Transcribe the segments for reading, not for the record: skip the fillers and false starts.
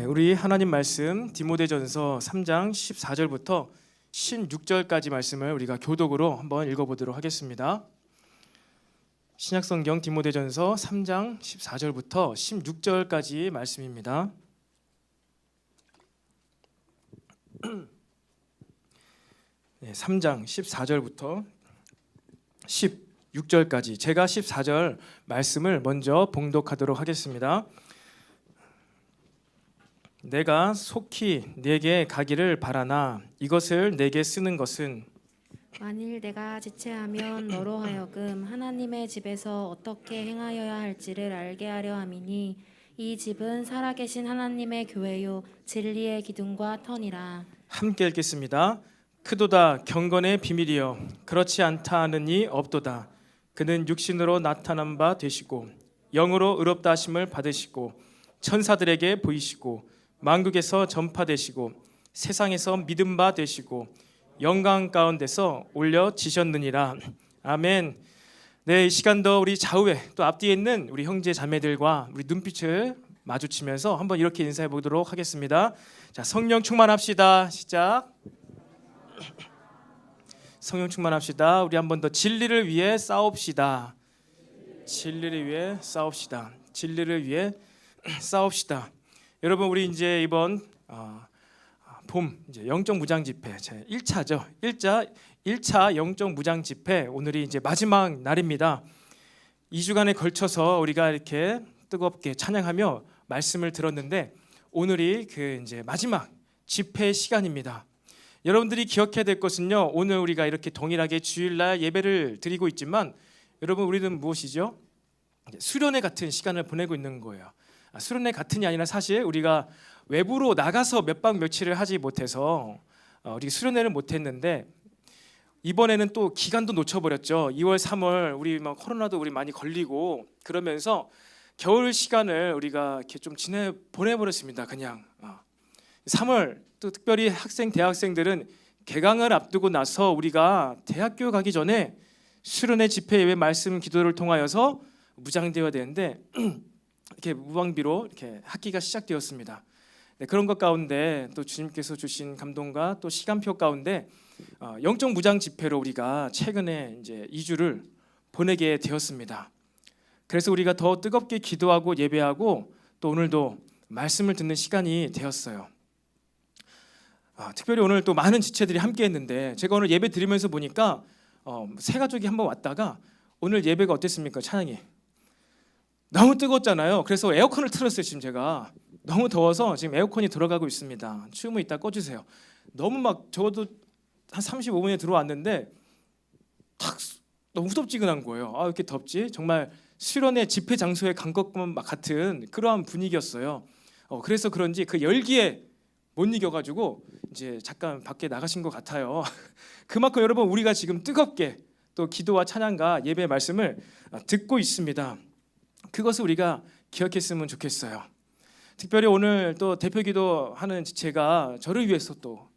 우리 하나님 말씀 디모데전서 3장 14절부터 16절까지 말씀을 우리가 교독으로 한번 읽어보도록 하겠습니다. 신약성경 디모데전서 3장 14절부터 16절까지 말씀입니다. 네, 3장 14절부터 16절까지 제가 14절 말씀을 먼저 봉독하도록 하겠습니다. 내가 속히 네게 가기를 바라나 이것을 내게 쓰는 것은 만일 내가 지체하면 너로 하여금 하나님의 집에서 어떻게 행하여야 할지를 알게 하려 함이니 이 집은 살아계신 하나님의 교회요 진리의 기둥과 터니라. 함께 읽겠습니다. 크도다 경건의 비밀이여 그렇지 않다 하느니 없도다. 그는 육신으로 나타난 바 되시고 영으로 의롭다 하심을 받으시고 천사들에게 보이시고 만국에서 전파되시고 세상에서 믿음 바 되시고 영광 가운데서 올려지셨느니라. 아멘. 네, 이 시간도 우리 좌우에 또 앞뒤에 있는 우리 형제 자매들과 우리 눈빛을 마주치면서 한번 이렇게 인사해 보도록 하겠습니다. 자, 성령 충만합시다. 시작. 성령 충만합시다. 우리 한 번 더 진리를 위해 싸웁시다. 진리를 위해 싸웁시다. 진리를 위해 싸웁시다. 여러분, 우리 이제 이번 봄 이제 영적 무장 집회 제 1차죠. 1차 영적 무장 집회 오늘이 이제 마지막 날입니다. 2주간에 걸쳐서 우리가 이렇게 뜨겁게 찬양하며 말씀을 들었는데 오늘이 그 이제 마지막 집회 시간입니다. 여러분들이 기억해야 될 것은요. 오늘 우리가 이렇게 동일하게 주일날 예배를 드리고 있지만 여러분 우리는 무엇이죠? 수련회 같은 시간을 보내고 있는 거예요. 수련회 같은이 아니라 사실 우리가 외부로 나가서 몇 박 며칠을 하지 못해서 우리 수련회를 못했는데 이번에는 또 기간도 놓쳐버렸죠. 2월, 3월 우리 막 코로나도 우리 많이 걸리고 그러면서 겨울 시간을 우리가 이렇게 좀 보내버렸습니다. 그냥 3월 또 특별히 대학생들은 개강을 앞두고 나서 우리가 대학교 가기 전에 수련회 집회 예배 말씀 기도를 통하여서 무장되어야 되는데 이렇게 무방비로 이렇게 학기가 시작되었습니다. 네, 그런 것 가운데 또 주님께서 주신 감동과 또 시간표 가운데 영적 무장 집회로 우리가 최근에 이제 2주를 보내게 되었습니다. 그래서 우리가 더 뜨겁게 기도하고 예배하고 또 오늘도 말씀을 듣는 시간이 되었어요. 특별히 오늘 또 많은 지체들이 함께했는데 제가 오늘 예배 드리면서 보니까 세 가족이 한번 왔다가 오늘 예배가 어땠습니까? 찬양이 너무 뜨겁잖아요. 그래서 에어컨을 틀었어요. 지금 제가 너무 더워서 지금 에어컨이 들어가고 있습니다. 추우면 이따 꺼주세요. 너무 막 적어도 한 35분에 들어왔는데 탁 너무 후덥지근한 거예요. 이렇게 덥지? 정말 수련회 집회 장소에 간 것만 같은 그러한 분위기였어요. 그래서 그런지 그 열기에 못 이겨가지고 이제 잠깐 밖에 나가신 것 같아요. 그만큼 여러분 우리가 지금 뜨겁게 또 기도와 찬양과 예배 말씀을 듣고 있습니다. 그것을 우리가 기억했으면 좋겠어요. 특별히 오늘 또 대표기도 하는 지체가 저를 위해서 또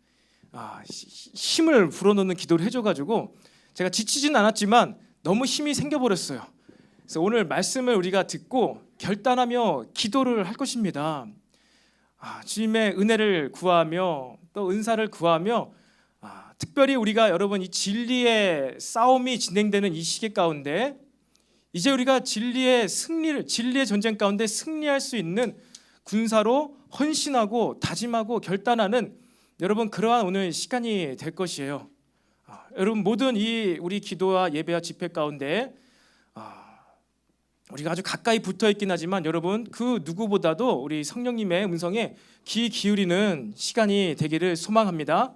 힘을 불어넣는 기도를 해줘가지고 제가 지치진 않았지만 너무 힘이 생겨버렸어요. 그래서 오늘 말씀을 우리가 듣고 결단하며 기도를 할 것입니다. 주님의 은혜를 구하며 또 은사를 구하며 특별히 우리가 여러분 이 진리의 싸움이 진행되는 이 시기 가운데 이제 우리가 진리의 전쟁 가운데 승리할 수 있는 군사로 헌신하고 다짐하고 결단하는 여러분 그러한 오늘 시간이 될 것이에요. 여러분 모든 이 우리 기도와 예배와 집회 가운데 우리가 아주 가까이 붙어 있긴 하지만 여러분 그 누구보다도 우리 성령님의 음성에 귀 기울이는 시간이 되기를 소망합니다.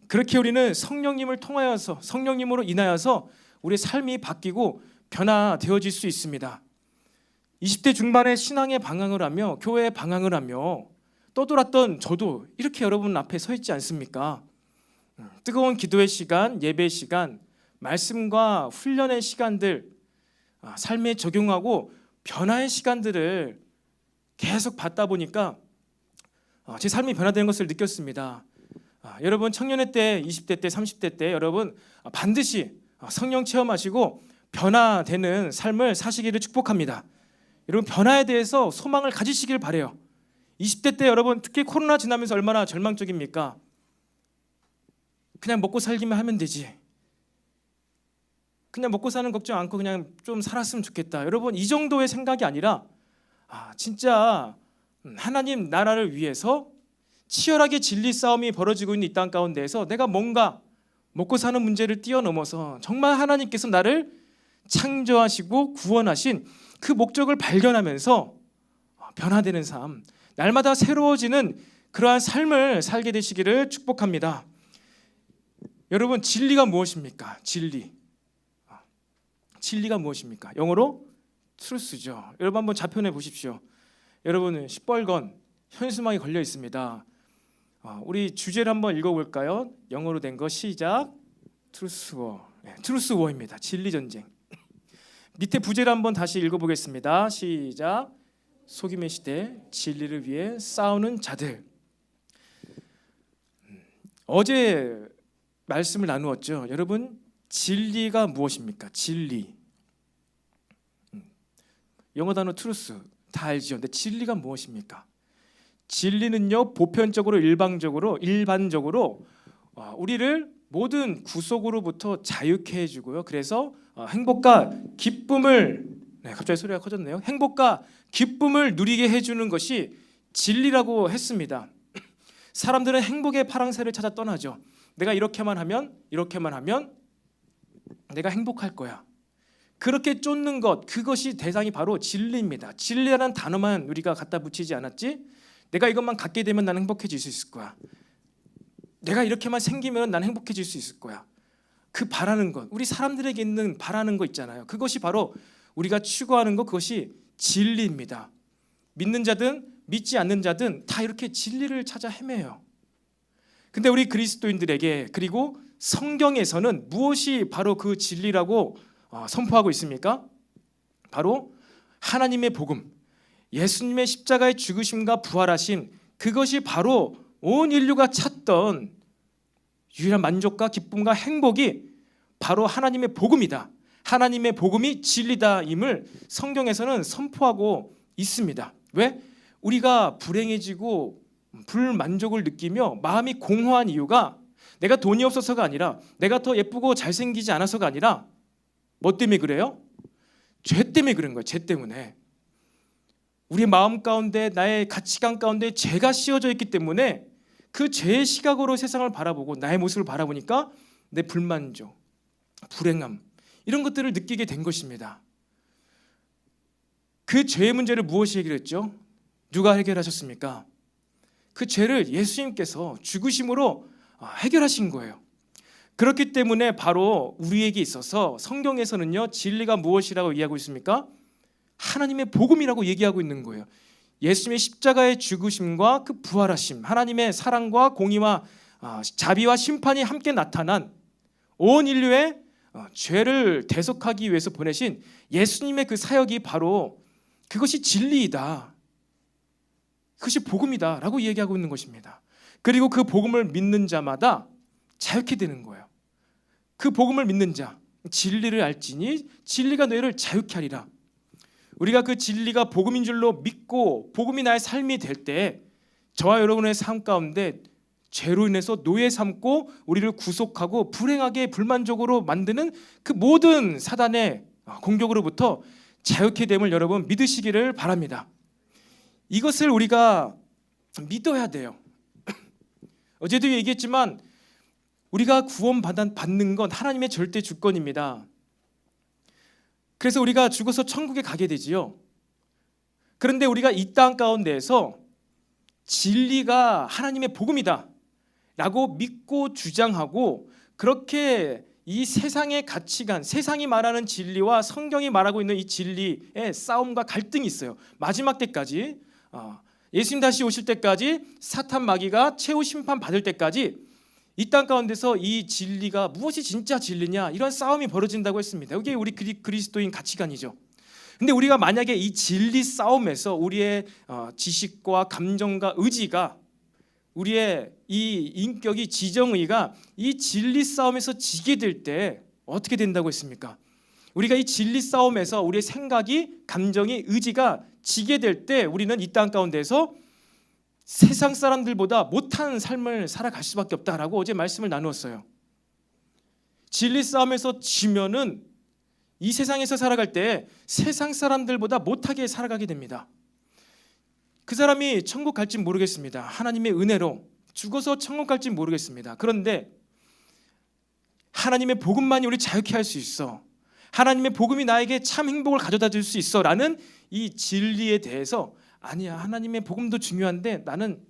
그렇게 우리는 성령님을 통하여서 성령님으로 인하여서 우리의 삶이 바뀌고 변화되어질 수 있습니다. 20대 중반에 신앙의 방황을 하며 교회의 방황을 하며 떠돌았던 저도 이렇게 여러분 앞에 서 있지 않습니까? 뜨거운 기도의 시간, 예배의 시간, 말씀과 훈련의 시간들, 삶에 적용하고 변화의 시간들을 계속 받다 보니까 제 삶이 변화되는 것을 느꼈습니다. 여러분 청년회 때, 20대 때, 30대 때 여러분 반드시 성령 체험하시고 변화되는 삶을 사시기를 축복합니다. 여러분 변화에 대해서 소망을 가지시길 바래요. 20대 때 여러분 특히 코로나 지나면서 얼마나 절망적입니까? 그냥 먹고 살기만 하면 되지. 그냥 먹고 사는 걱정 않고 그냥 좀 살았으면 좋겠다. 여러분 이 정도의 생각이 아니라 진짜 하나님 나라를 위해서 치열하게 진리 싸움이 벌어지고 있는 이 땅 가운데에서 내가 뭔가 먹고 사는 문제를 뛰어넘어서 정말 하나님께서 나를 창조하시고 구원하신 그 목적을 발견하면서 변화되는 삶, 날마다 새로워지는 그러한 삶을 살게 되시기를 축복합니다. 여러분 진리가 무엇입니까? 진리가 무엇입니까? 영어로 truth죠. 여러분 한번 좌편에 보십시오. 여러분은 시뻘건 현수막이 걸려 있습니다. 우리 주제를 한번 읽어볼까요? 영어로 된 거 시작. truth war. truth war입니다. 진리 전쟁. 밑에 부제를 한번 다시 읽어보겠습니다. 시작. 속임의 시대, 진리를 위해 싸우는 자들. 어제 말씀을 나누었죠. 여러분 진리가 무엇입니까? 진리. 영어 단어 truth 다 알죠. 근데 진리가 무엇입니까? 진리는요 보편적으로 일반적으로 우리를 모든 구속으로부터 자유케 해주고요. 그래서 행복과 기쁨을 갑자기 소리가 커졌네요. 행복과 기쁨을 누리게 해주는 것이 진리라고 했습니다. 사람들은 행복의 파랑새를 찾아 떠나죠. 내가 이렇게만 하면 내가 행복할 거야. 그렇게 쫓는 것, 그것이 대상이 바로 진리입니다. 진리라는 단어만 우리가 갖다 붙이지 않았지? 내가 이것만 갖게 되면 나는 행복해질 수 있을 거야. 내가 이렇게만 생기면 나는 행복해질 수 있을 거야. 그 바라는 것, 우리 사람들에게 있는 바라는 거 있잖아요. 그것이 바로 우리가 추구하는 것, 그것이 진리입니다. 믿는 자든 믿지 않는 자든 다 이렇게 진리를 찾아 헤매요. 근데 우리 그리스도인들에게 그리고 성경에서는 무엇이 바로 그 진리라고 선포하고 있습니까? 바로 하나님의 복음, 예수님의 십자가의 죽으심과 부활하심, 그것이 바로 온 인류가 찾던 유일한 만족과 기쁨과 행복이 바로 하나님의 복음이다. 하나님의 복음이 진리다임을 성경에서는 선포하고 있습니다. 왜? 우리가 불행해지고 불만족을 느끼며 마음이 공허한 이유가 내가 돈이 없어서가 아니라 내가 더 예쁘고 잘생기지 않아서가 아니라 뭐 때문에 그래요? 죄 때문에 그런 거예요. 죄 때문에. 우리 마음 가운데 나의 가치관 가운데 죄가 씌워져 있기 때문에 그 죄의 시각으로 세상을 바라보고 나의 모습을 바라보니까 내 불만족, 불행함 이런 것들을 느끼게 된 것입니다. 그 죄의 문제를 무엇이 해결했죠? 누가 해결하셨습니까? 그 죄를 예수님께서 죽으심으로 해결하신 거예요. 그렇기 때문에 바로 우리에게 있어서 성경에서는요 진리가 무엇이라고 이야기하고 있습니까? 하나님의 복음이라고 얘기하고 있는 거예요. 예수님의 십자가의 죽으심과 그 부활하심, 하나님의 사랑과 공의와 자비와 심판이 함께 나타난 온 인류의 죄를 대속하기 위해서 보내신 예수님의 그 사역이 바로 그것이 진리이다. 그것이 복음이다 라고 얘기하고 있는 것입니다. 그리고 그 복음을 믿는 자마다 자유케 되는 거예요. 그 복음을 믿는 자, 진리를 알지니 진리가 너희를 자유케 하리라. 우리가 그 진리가 복음인 줄로 믿고 복음이 나의 삶이 될 때 저와 여러분의 삶 가운데 죄로 인해서 노예 삼고 우리를 구속하고 불행하게 불만족으로 만드는 그 모든 사단의 공격으로부터 자유케 됨을 여러분 믿으시기를 바랍니다. 이것을 우리가 믿어야 돼요. 어제도 얘기했지만 우리가 구원받는 건 하나님의 절대 주권입니다. 그래서 우리가 죽어서 천국에 가게 되지요. 그런데 우리가 이 땅 가운데에서 진리가 하나님의 복음이다 라고 믿고 주장하고 그렇게 이 세상의 가치관, 세상이 말하는 진리와 성경이 말하고 있는 이 진리의 싸움과 갈등이 있어요. 마지막 때까지 예수님 다시 오실 때까지 사탄 마귀가 최후 심판 받을 때까지 이 땅 가운데서 이 진리가 무엇이 진짜 진리냐 이런 싸움이 벌어진다고 했습니다. 이게 우리 그리스도인 가치관이죠. 근데 우리가 만약에 이 진리 싸움에서 우리의 지식과 감정과 의지가 우리의 이 인격이 지정의가 이 진리 싸움에서 지게 될 때 어떻게 된다고 했습니까? 우리가 이 진리 싸움에서 우리의 생각이 감정이 의지가 지게 될 때 우리는 이 땅 가운데서 세상 사람들보다 못한 삶을 살아갈 수밖에 없다라고 어제 말씀을 나누었어요. 진리 싸움에서 지면은 이 세상에서 살아갈 때 세상 사람들보다 못하게 살아가게 됩니다. 그 사람이 천국 갈지 모르겠습니다. 하나님의 은혜로 죽어서 천국 갈지 모르겠습니다. 그런데 하나님의 복음만이 우리 자유케 할 수 있어. 하나님의 복음이 나에게 참 행복을 가져다 줄 수 있어 라는 이 진리에 대해서 아니야, 하나님의 복음도 중요한데 나는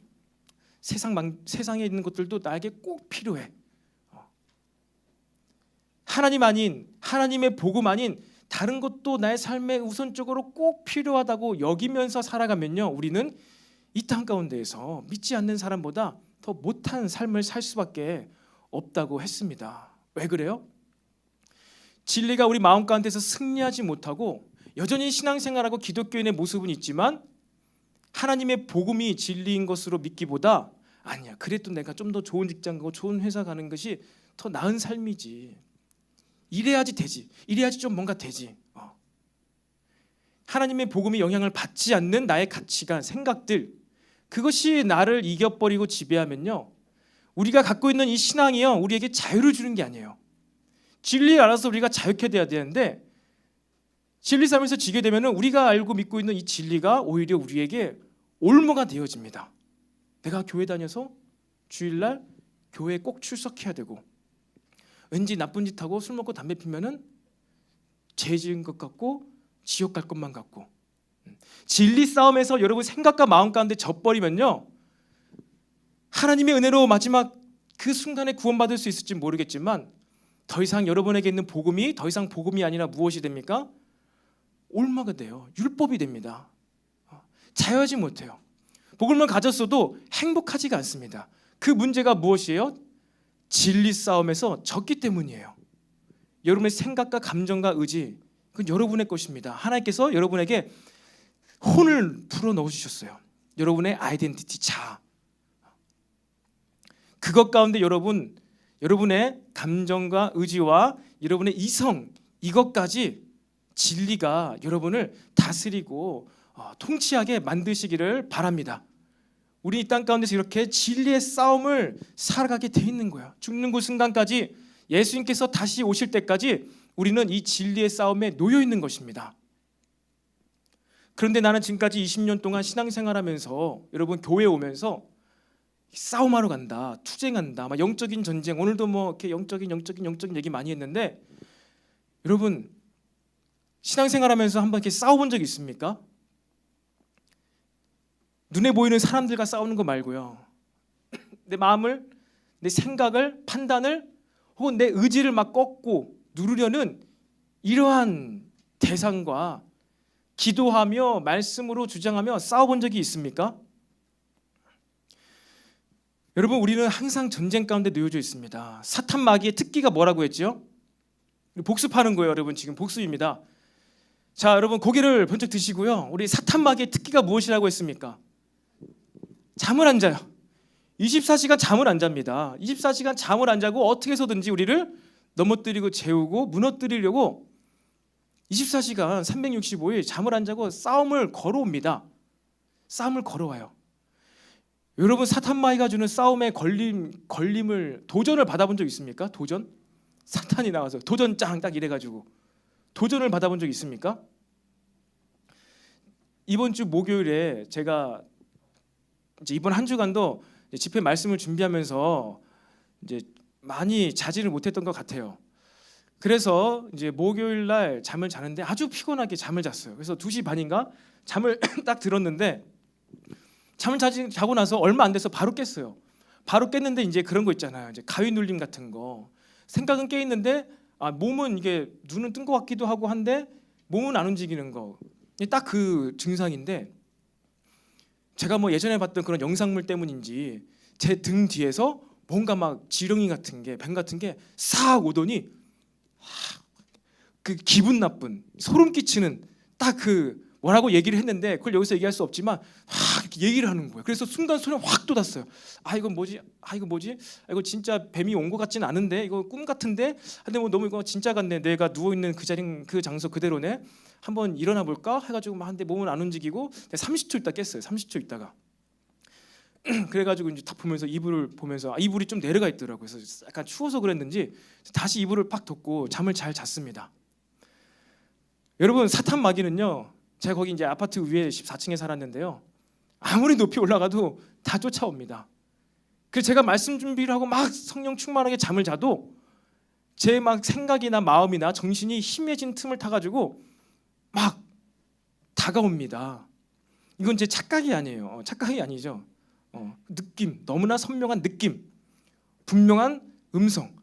세상에 있는 것들도 나에게 꼭 필요해. 하나님 아닌, 하나님의 복음 아닌 다른 것도 나의 삶에 우선적으로 꼭 필요하다고 여기면서 살아가면요, 우리는 이 땅 가운데에서 믿지 않는 사람보다 더 못한 삶을 살 수밖에 없다고 했습니다. 왜 그래요? 진리가 우리 마음 가운데서 승리하지 못하고 여전히 신앙생활하고 기독교인의 모습은 있지만 하나님의 복음이 진리인 것으로 믿기보다 아니야, 그래도 내가 좀 더 좋은 직장 가고 좋은 회사 가는 것이 더 나은 삶이지, 이래야지 되지, 이래야지 좀 뭔가 되지. 하나님의 복음이 영향을 받지 않는 나의 가치관, 생각들, 그것이 나를 이겨버리고 지배하면요, 우리가 갖고 있는 이 신앙이요, 우리에게 자유를 주는 게 아니에요. 진리를 알아서 우리가 자유케 돼야 되는데 진리 삶에서 지게 되면은 우리가 알고 믿고 있는 이 진리가 오히려 우리에게 올무가 되어집니다. 내가 교회 다녀서 주일날 교회에 꼭 출석해야 되고, 왠지 나쁜 짓 하고 술 먹고 담배 피면은 죄 지은 것 같고 지옥 갈 것만 같고, 진리 싸움에서 여러분 생각과 마음 가운데 져버리면요, 하나님의 은혜로 마지막 그 순간에 구원받을 수 있을지 모르겠지만 더 이상 여러분에게 있는 복음이 더 이상 복음이 아니라 무엇이 됩니까? 올마가 돼요. 율법이 됩니다. 자유하지 못해요. 복음을 가졌어도 행복하지가 않습니다. 그 문제가 무엇이에요? 진리 싸움에서 졌기 때문이에요. 여러분의 생각과 감정과 의지, 그건 여러분의 것입니다. 하나님께서 여러분에게 혼을 불어 넣어주셨어요. 여러분의 아이덴티티, 자아. 그것 가운데 여러분의 감정과 의지와 여러분의 이성, 이것까지 진리가 여러분을 다스리고 통치하게 만드시기를 바랍니다. 우리 이 땅 가운데서 이렇게 진리의 싸움을 살아가게 돼 있는 거야. 죽는 그 순간까지, 예수님께서 다시 오실 때까지 우리는 이 진리의 싸움에 놓여 있는 것입니다. 그런데 나는 지금까지 20년 동안 신앙생활하면서, 여러분 교회 오면서 싸움하러 간다, 투쟁한다, 막 영적인 전쟁, 오늘도 뭐 이렇게 영적인 얘기 많이 했는데, 여러분 신앙생활하면서 한번 이렇게 싸워본 적 있습니까? 눈에 보이는 사람들과 싸우는 거 말고요, 내 마음을, 내 생각을, 판단을, 혹은 내 의지를 막 꺾고 누르려는 이러한 대상과 기도하며 말씀으로 주장하며 싸워본 적이 있습니까? 여러분, 우리는 항상 전쟁 가운데 놓여져 있습니다. 사탄 마귀의 특기가 뭐라고 했죠? 복습하는 거예요. 여러분 지금 복습입니다. 자, 여러분 고개를 번쩍 드시고요, 우리 사탄 마귀의 특기가 무엇이라고 했습니까? 잠을 안 자요. 24시간 잠을 안 잡니다. 24시간 잠을 안 자고 어떻게 해서든지 우리를 넘어뜨리고 재우고 무너뜨리려고 24시간 365일 잠을 안 자고 싸움을 걸어옵니다. 싸움을 걸어와요. 여러분 사탄 마귀가 주는 싸움의 걸림을, 도전을 받아본 적 있습니까? 도전? 사탄이 나와서 도전 짱 딱 이래가지고 도전을 받아본 적 있습니까? 이번 주 목요일에 제가 이제 이번 한 주간도 집회 말씀을 준비하면서 이제 많이 자지를 못했던 것 같아요. 그래서 이제 목요일 날 잠을 자는데 아주 피곤하게 잠을 잤어요. 그래서 2시 반인가 잠을 딱 들었는데, 잠을 자고 나서 얼마 안 돼서 바로 깼어요. 바로 깼는데 이제 그런 거 있잖아요. 이제 가위 눌림 같은 거. 생각은 깨 있는데 몸은 이게 눈은 뜬 것 같기도 하고 한데 몸은 안 움직이는 거. 딱 그 증상인데, 제가 뭐 예전에 봤던 그런 영상물 때문인지 제 등 뒤에서 뭔가 막 지렁이 같은 게, 뱀 같은 게 싹 오더니 그 기분 나쁜, 소름 끼치는 딱 그 뭐라고 얘기를 했는데 그걸 여기서 얘기할 수 없지만 확 이렇게 얘기를 하는 거예요. 그래서 순간 손에 확 돋았어요. 이건 뭐지? 이거 진짜 뱀이 온 것 같진 않은데, 이거 꿈 같은데, 근데 뭐 너무 이거 진짜 같네. 내가 누워 있는 그 자리, 그 장소 그대로네. 한번 일어나 볼까 해가지고 막 한데 몸은 안 움직이고 30초 있다 깼어요. 30초 있다가 그래가지고 이제 딱 보면서 이불을 보면서 이불이 좀 내려가 있더라고요. 그래서 약간 추워서 그랬는지 다시 이불을 팍 덮고 잠을 잘 잤습니다. 여러분, 사탄 마귀는요, 제가 거기 이제 아파트 위에 14층에 살았는데요, 아무리 높이 올라가도 다 쫓아옵니다. 그래서 제가 말씀 준비를 하고 막 성령 충만하게 잠을 자도 제 막 생각이나 마음이나 정신이 희미해진 틈을 타가지고 막 다가옵니다. 이건 제 착각이 아니에요. 착각이 아니죠. 느낌, 너무나 선명한 느낌, 분명한 음성.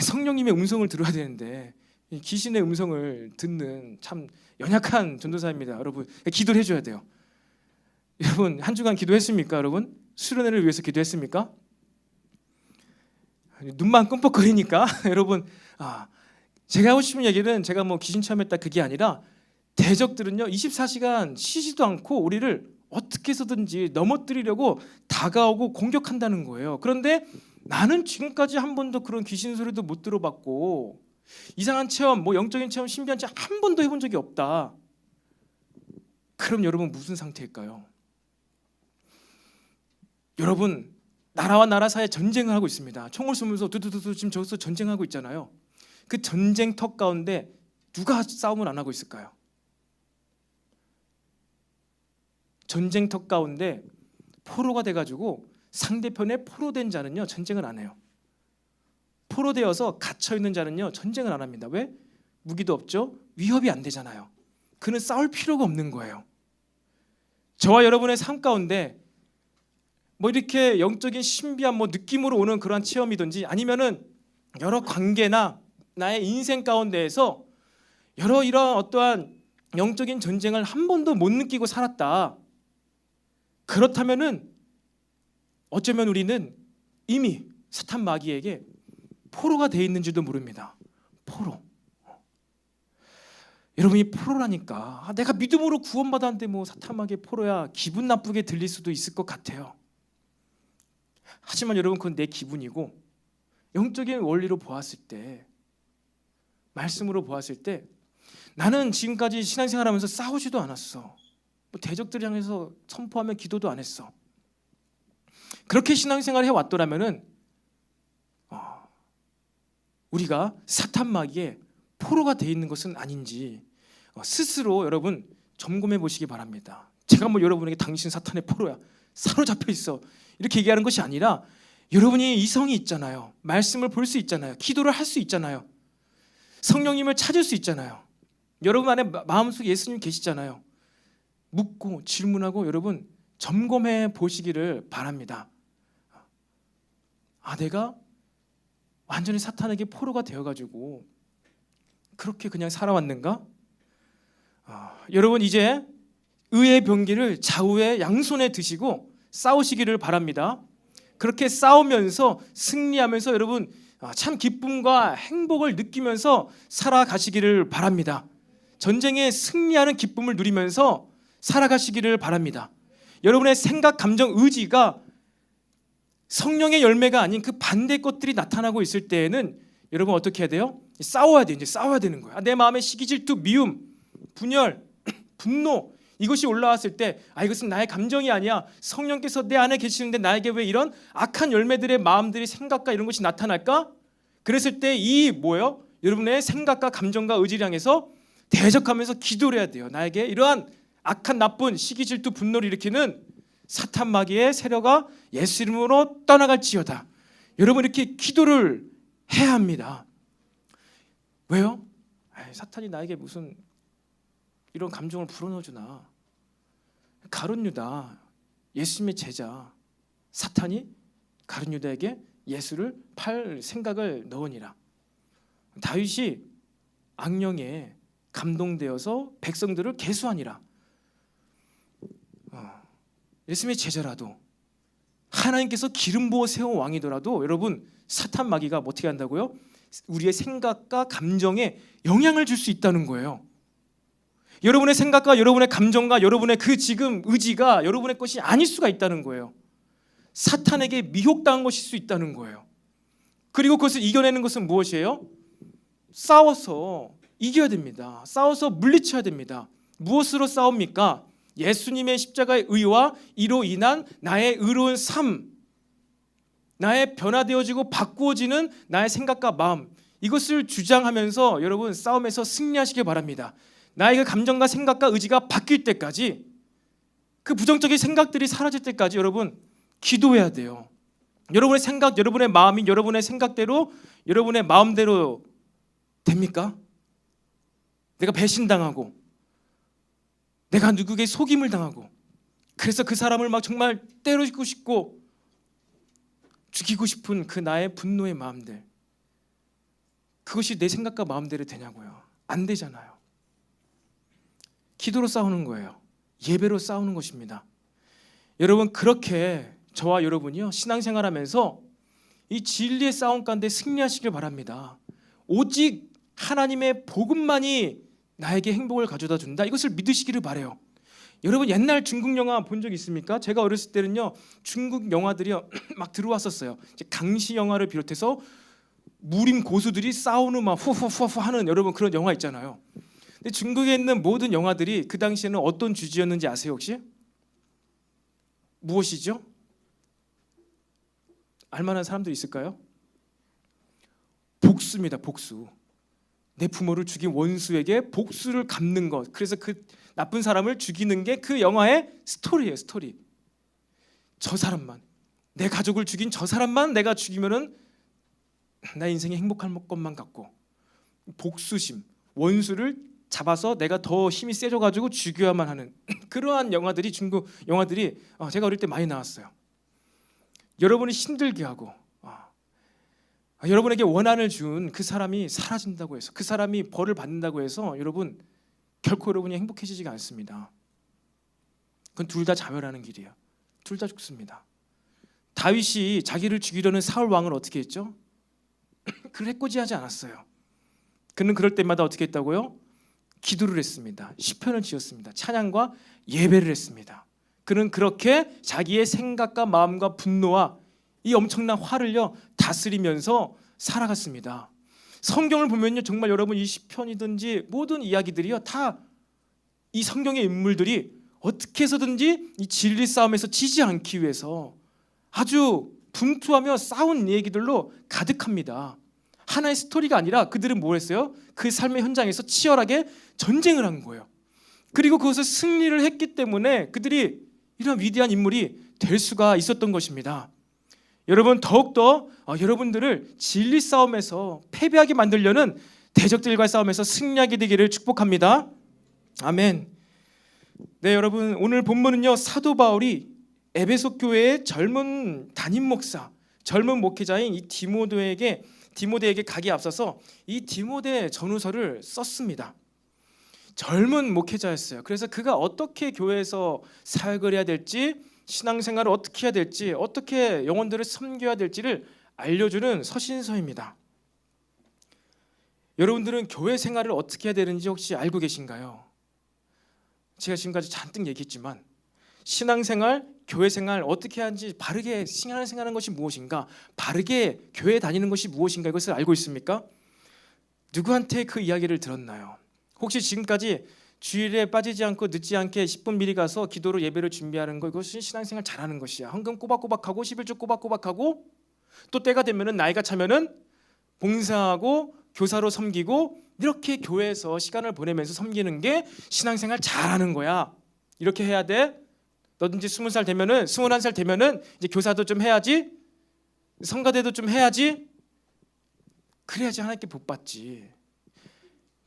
성령님의 음성을 들어야 되는데 이 귀신의 음성을 듣는 참 연약한 전도사입니다. 여러분, 기도를 해줘야 돼요. 여러분, 한 주간 기도했습니까? 여러분, 수련회를 위해서 기도했습니까? 눈만 끔뻑거리니까 여러분, 제가 하고 싶은 얘기는 제가 뭐 귀신 체험했다 그게 아니라 대적들은요 24시간 쉬지도 않고 우리를 어떻게 해서든지 넘어뜨리려고 다가오고 공격한다는 거예요. 그런데 나는 지금까지 한 번도 그런 귀신 소리도 못 들어봤고 이상한 체험, 뭐 영적인 체험, 신비한 체험 한 번도 해본 적이 없다. 그럼 여러분 무슨 상태일까요? 여러분, 나라와 나라 사이에 전쟁을 하고 있습니다. 총을 쏘면서 두두두두 지금 저기서 전쟁하고 있잖아요. 그 전쟁터 가운데 누가 싸움을 안 하고 있을까요? 전쟁터 가운데 포로가 돼가지고 상대편에 포로된 자는요 전쟁을 안 해요. 포로되어서 갇혀있는 자는요 전쟁을 안 합니다. 왜? 무기도 없죠. 위협이 안 되잖아요. 그는 싸울 필요가 없는 거예요. 저와 여러분의 삶 가운데 뭐 이렇게 영적인 신비한 뭐 느낌으로 오는 그러한 체험이든지 아니면은 여러 관계나 나의 인생 가운데에서 여러 이러한 어떠한 영적인 전쟁을 한 번도 못 느끼고 살았다. 그렇다면은 어쩌면 우리는 이미 사탄 마귀에게 포로가 되어 있는지도 모릅니다. 포로. 여러분이 포로라니까 내가 믿음으로 구원받았는데 뭐 사탄 마귀의 포로야 기분 나쁘게 들릴 수도 있을 것 같아요. 하지만 여러분 그건 내 기분이고 영적인 원리로 보았을 때 말씀으로 보았을 때 나는 지금까지 신앙생활하면서 싸우지도 않았어. 뭐 대적들 향해서 선포하며 기도도 안 했어. 그렇게 신앙생활을 해왔더라면은 우리가 사탄 마귀의 포로가 되어 있는 것은 아닌지 스스로 여러분 점검해 보시기 바랍니다. 제가 뭐 여러분에게 당신 사탄의 포로야 사로잡혀 있어 이렇게 얘기하는 것이 아니라 여러분이 이성이 있잖아요. 말씀을 볼 수 있잖아요. 기도를 할 수 있잖아요. 성령님을 찾을 수 있잖아요. 여러분 안에 마음속에 예수님 계시잖아요. 묻고 질문하고 여러분 점검해 보시기를 바랍니다. 내가 완전히 사탄에게 포로가 되어가지고 그렇게 그냥 살아왔는가? 여러분 이제 의의 병기를 좌우에 양손에 드시고 싸우시기를 바랍니다. 그렇게 싸우면서 승리하면서 여러분 참 기쁨과 행복을 느끼면서 살아가시기를 바랍니다. 전쟁에 승리하는 기쁨을 누리면서 살아가시기를 바랍니다. 여러분의 생각, 감정, 의지가 성령의 열매가 아닌 그 반대 것들이 나타나고 있을 때에는 여러분 어떻게 해야 돼요? 싸워야 돼요. 이제 싸워야 되는 거예요. 내 마음에 시기, 질투, 미움, 분열, 분노 이것이 올라왔을 때 이것은 나의 감정이 아니야. 성령께서 내 안에 계시는데 나에게 왜 이런 악한 열매들의 마음들이 생각과 이런 것이 나타날까? 그랬을 때 이 뭐예요? 여러분의 생각과 감정과 의지를 향해서 대적하면서 기도를 해야 돼요. 나에게 이러한 악한 나쁜 시기, 질투, 분노를 일으키는 사탄 마귀의 세력아 예수 이름으로 떠나갈지어다. 여러분 이렇게 기도를 해야 합니다. 왜요? 사탄이 나에게 무슨 이런 감정을 불어넣어주나. 가룟 유다 예수님의 제자 사탄이 가룟 유다에게 예수를 팔 생각을 넣으니라. 다윗이 악령에 감동되어서 백성들을 계수하니라. 예수님의 제자라도 하나님께서 기름 부어 세운 왕이더라도 여러분 사탄 마귀가 어떻게 한다고요? 우리의 생각과 감정에 영향을 줄 수 있다는 거예요. 여러분의 생각과 여러분의 감정과 여러분의 그 지금 의지가 여러분의 것이 아닐 수가 있다는 거예요. 사탄에게 미혹당한 것일 수 있다는 거예요. 그리고 그것을 이겨내는 것은 무엇이에요? 싸워서 이겨야 됩니다. 싸워서 물리쳐야 됩니다. 무엇으로 싸웁니까? 예수님의 십자가의 의와 이로 인한 나의 의로운 삶, 나의 변화되어지고 바꾸어지는 나의 생각과 마음, 이것을 주장하면서 여러분 싸움에서 승리하시길 바랍니다. 나의 그 감정과 생각과 의지가 바뀔 때까지, 그 부정적인 생각들이 사라질 때까지 여러분 기도해야 돼요. 여러분의 생각, 여러분의 마음이 여러분의 생각대로, 여러분의 마음대로 됩니까? 내가 배신당하고, 내가 누구에게 속임을 당하고, 그래서 그 사람을 막 정말 때리고 싶고 죽이고 싶은 그 나의 분노의 마음들, 그것이 내 생각과 마음대로 되냐고요? 안 되잖아요. 기도로 싸우는 거예요. 예배로 싸우는 것입니다. 여러분, 그렇게 저와 여러분이요 신앙생활하면서 이 진리의 싸움 가운데 승리하시길 바랍니다. 오직 하나님의 복음만이 나에게 행복을 가져다 준다, 이것을 믿으시기를 바라요. 여러분, 옛날 중국 영화 본 적 있습니까? 제가 어렸을 때는요 중국 영화들이요 막 들어왔었어요. 이제 강시 영화를 비롯해서 무림 고수들이 싸우는 막 후후후후 하는 여러분 그런 영화 있잖아요. 근데 중국에 있는 모든 영화들이 그 당시에는 어떤 주제였는지 아세요 혹시? 무엇이죠? 알만한 사람들 있을까요? 복수입니다. 복수. 내 부모를 죽인 원수에게 복수를 갚는 것. 그래서 그 나쁜 사람을 죽이는 게 그 영화의 스토리예요. 스토리. 저 사람만, 내 가족을 죽인 저 사람만 내가 죽이면은 나 인생이 행복할 것만 같고, 복수심, 원수를 잡아서 내가 더 힘이 세져가지고 죽여야만 하는 그러한 영화들이, 중국 영화들이 제가 어릴 때 많이 나왔어요. 여러분이 힘들게 하고 여러분에게 원한을 준 그 사람이 사라진다고 해서, 그 사람이 벌을 받는다고 해서 여러분 결코 여러분이 행복해지지가 않습니다. 그건 둘 다 자멸하는 길이에요. 둘 다 죽습니다. 다윗이 자기를 죽이려는 사울 왕을 어떻게 했죠? 그를 해코지하지 않았어요. 그는 그럴 때마다 어떻게 했다고요? 기도를 했습니다. 시편을 지었습니다. 찬양과 예배를 했습니다. 그는 그렇게 자기의 생각과 마음과 분노와 이 엄청난 화를요 다스리면서 살아갔습니다. 성경을 보면요 정말 여러분 이 시편이든지 모든 이야기들이요 다 이 성경의 인물들이 어떻게 해서든지 이 진리 싸움에서 지지 않기 위해서 아주 분투하며 싸운 얘기들로 가득합니다. 하나의 스토리가 아니라 그들은 뭘 했어요? 그 삶의 현장에서 치열하게 전쟁을 한 거예요. 그리고 그것을 승리를 했기 때문에 그들이 이런 위대한 인물이 될 수가 있었던 것입니다. 여러분, 더욱더 여러분들을 진리 싸움에서 패배하게 만들려는 대적들과의 싸움에서 승리하게 되기를 축복합니다. 아멘. 네, 여러분, 오늘 본문은요 사도 바울이 에베소 교회의 젊은 담임 목사, 젊은 목회자인 이 디모데에게 가기에 앞서서 이 디모데 전후서를 썼습니다. 젊은 목회자였어요. 그래서 그가 어떻게 교회에서 사역을 해야 될지, 신앙생활을 어떻게 해야 될지, 어떻게 영혼들을 섬겨야 될지를 알려주는 서신서입니다. 여러분들은 교회 생활을 어떻게 해야 되는지 혹시 알고 계신가요? 제가 지금까지 잔뜩 얘기했지만 신앙생활, 교회생활 어떻게 하는지, 바르게 신앙생활하는 것이 무엇인가, 바르게 교회 다니는 것이 무엇인가, 이것을 알고 있습니까? 누구한테 그 이야기를 들었나요? 혹시 지금까지 주일에 빠지지 않고 늦지 않게 10분 미리 가서 기도로 예배를 준비하는 것, 이것이 신앙생활 잘하는 것이야. 헌금 꼬박꼬박하고 11조 꼬박꼬박하고 또 때가 되면은 나이가 차면은 봉사하고 교사로 섬기고 이렇게 교회에서 시간을 보내면서 섬기는 게 신앙생활 잘하는 거야. 이렇게 해야 돼. 너든지 20살 되면은 21살 되면은 이제 교사도 좀 해야지, 성가대도 좀 해야지. 그래야지 하나님께 복 받지.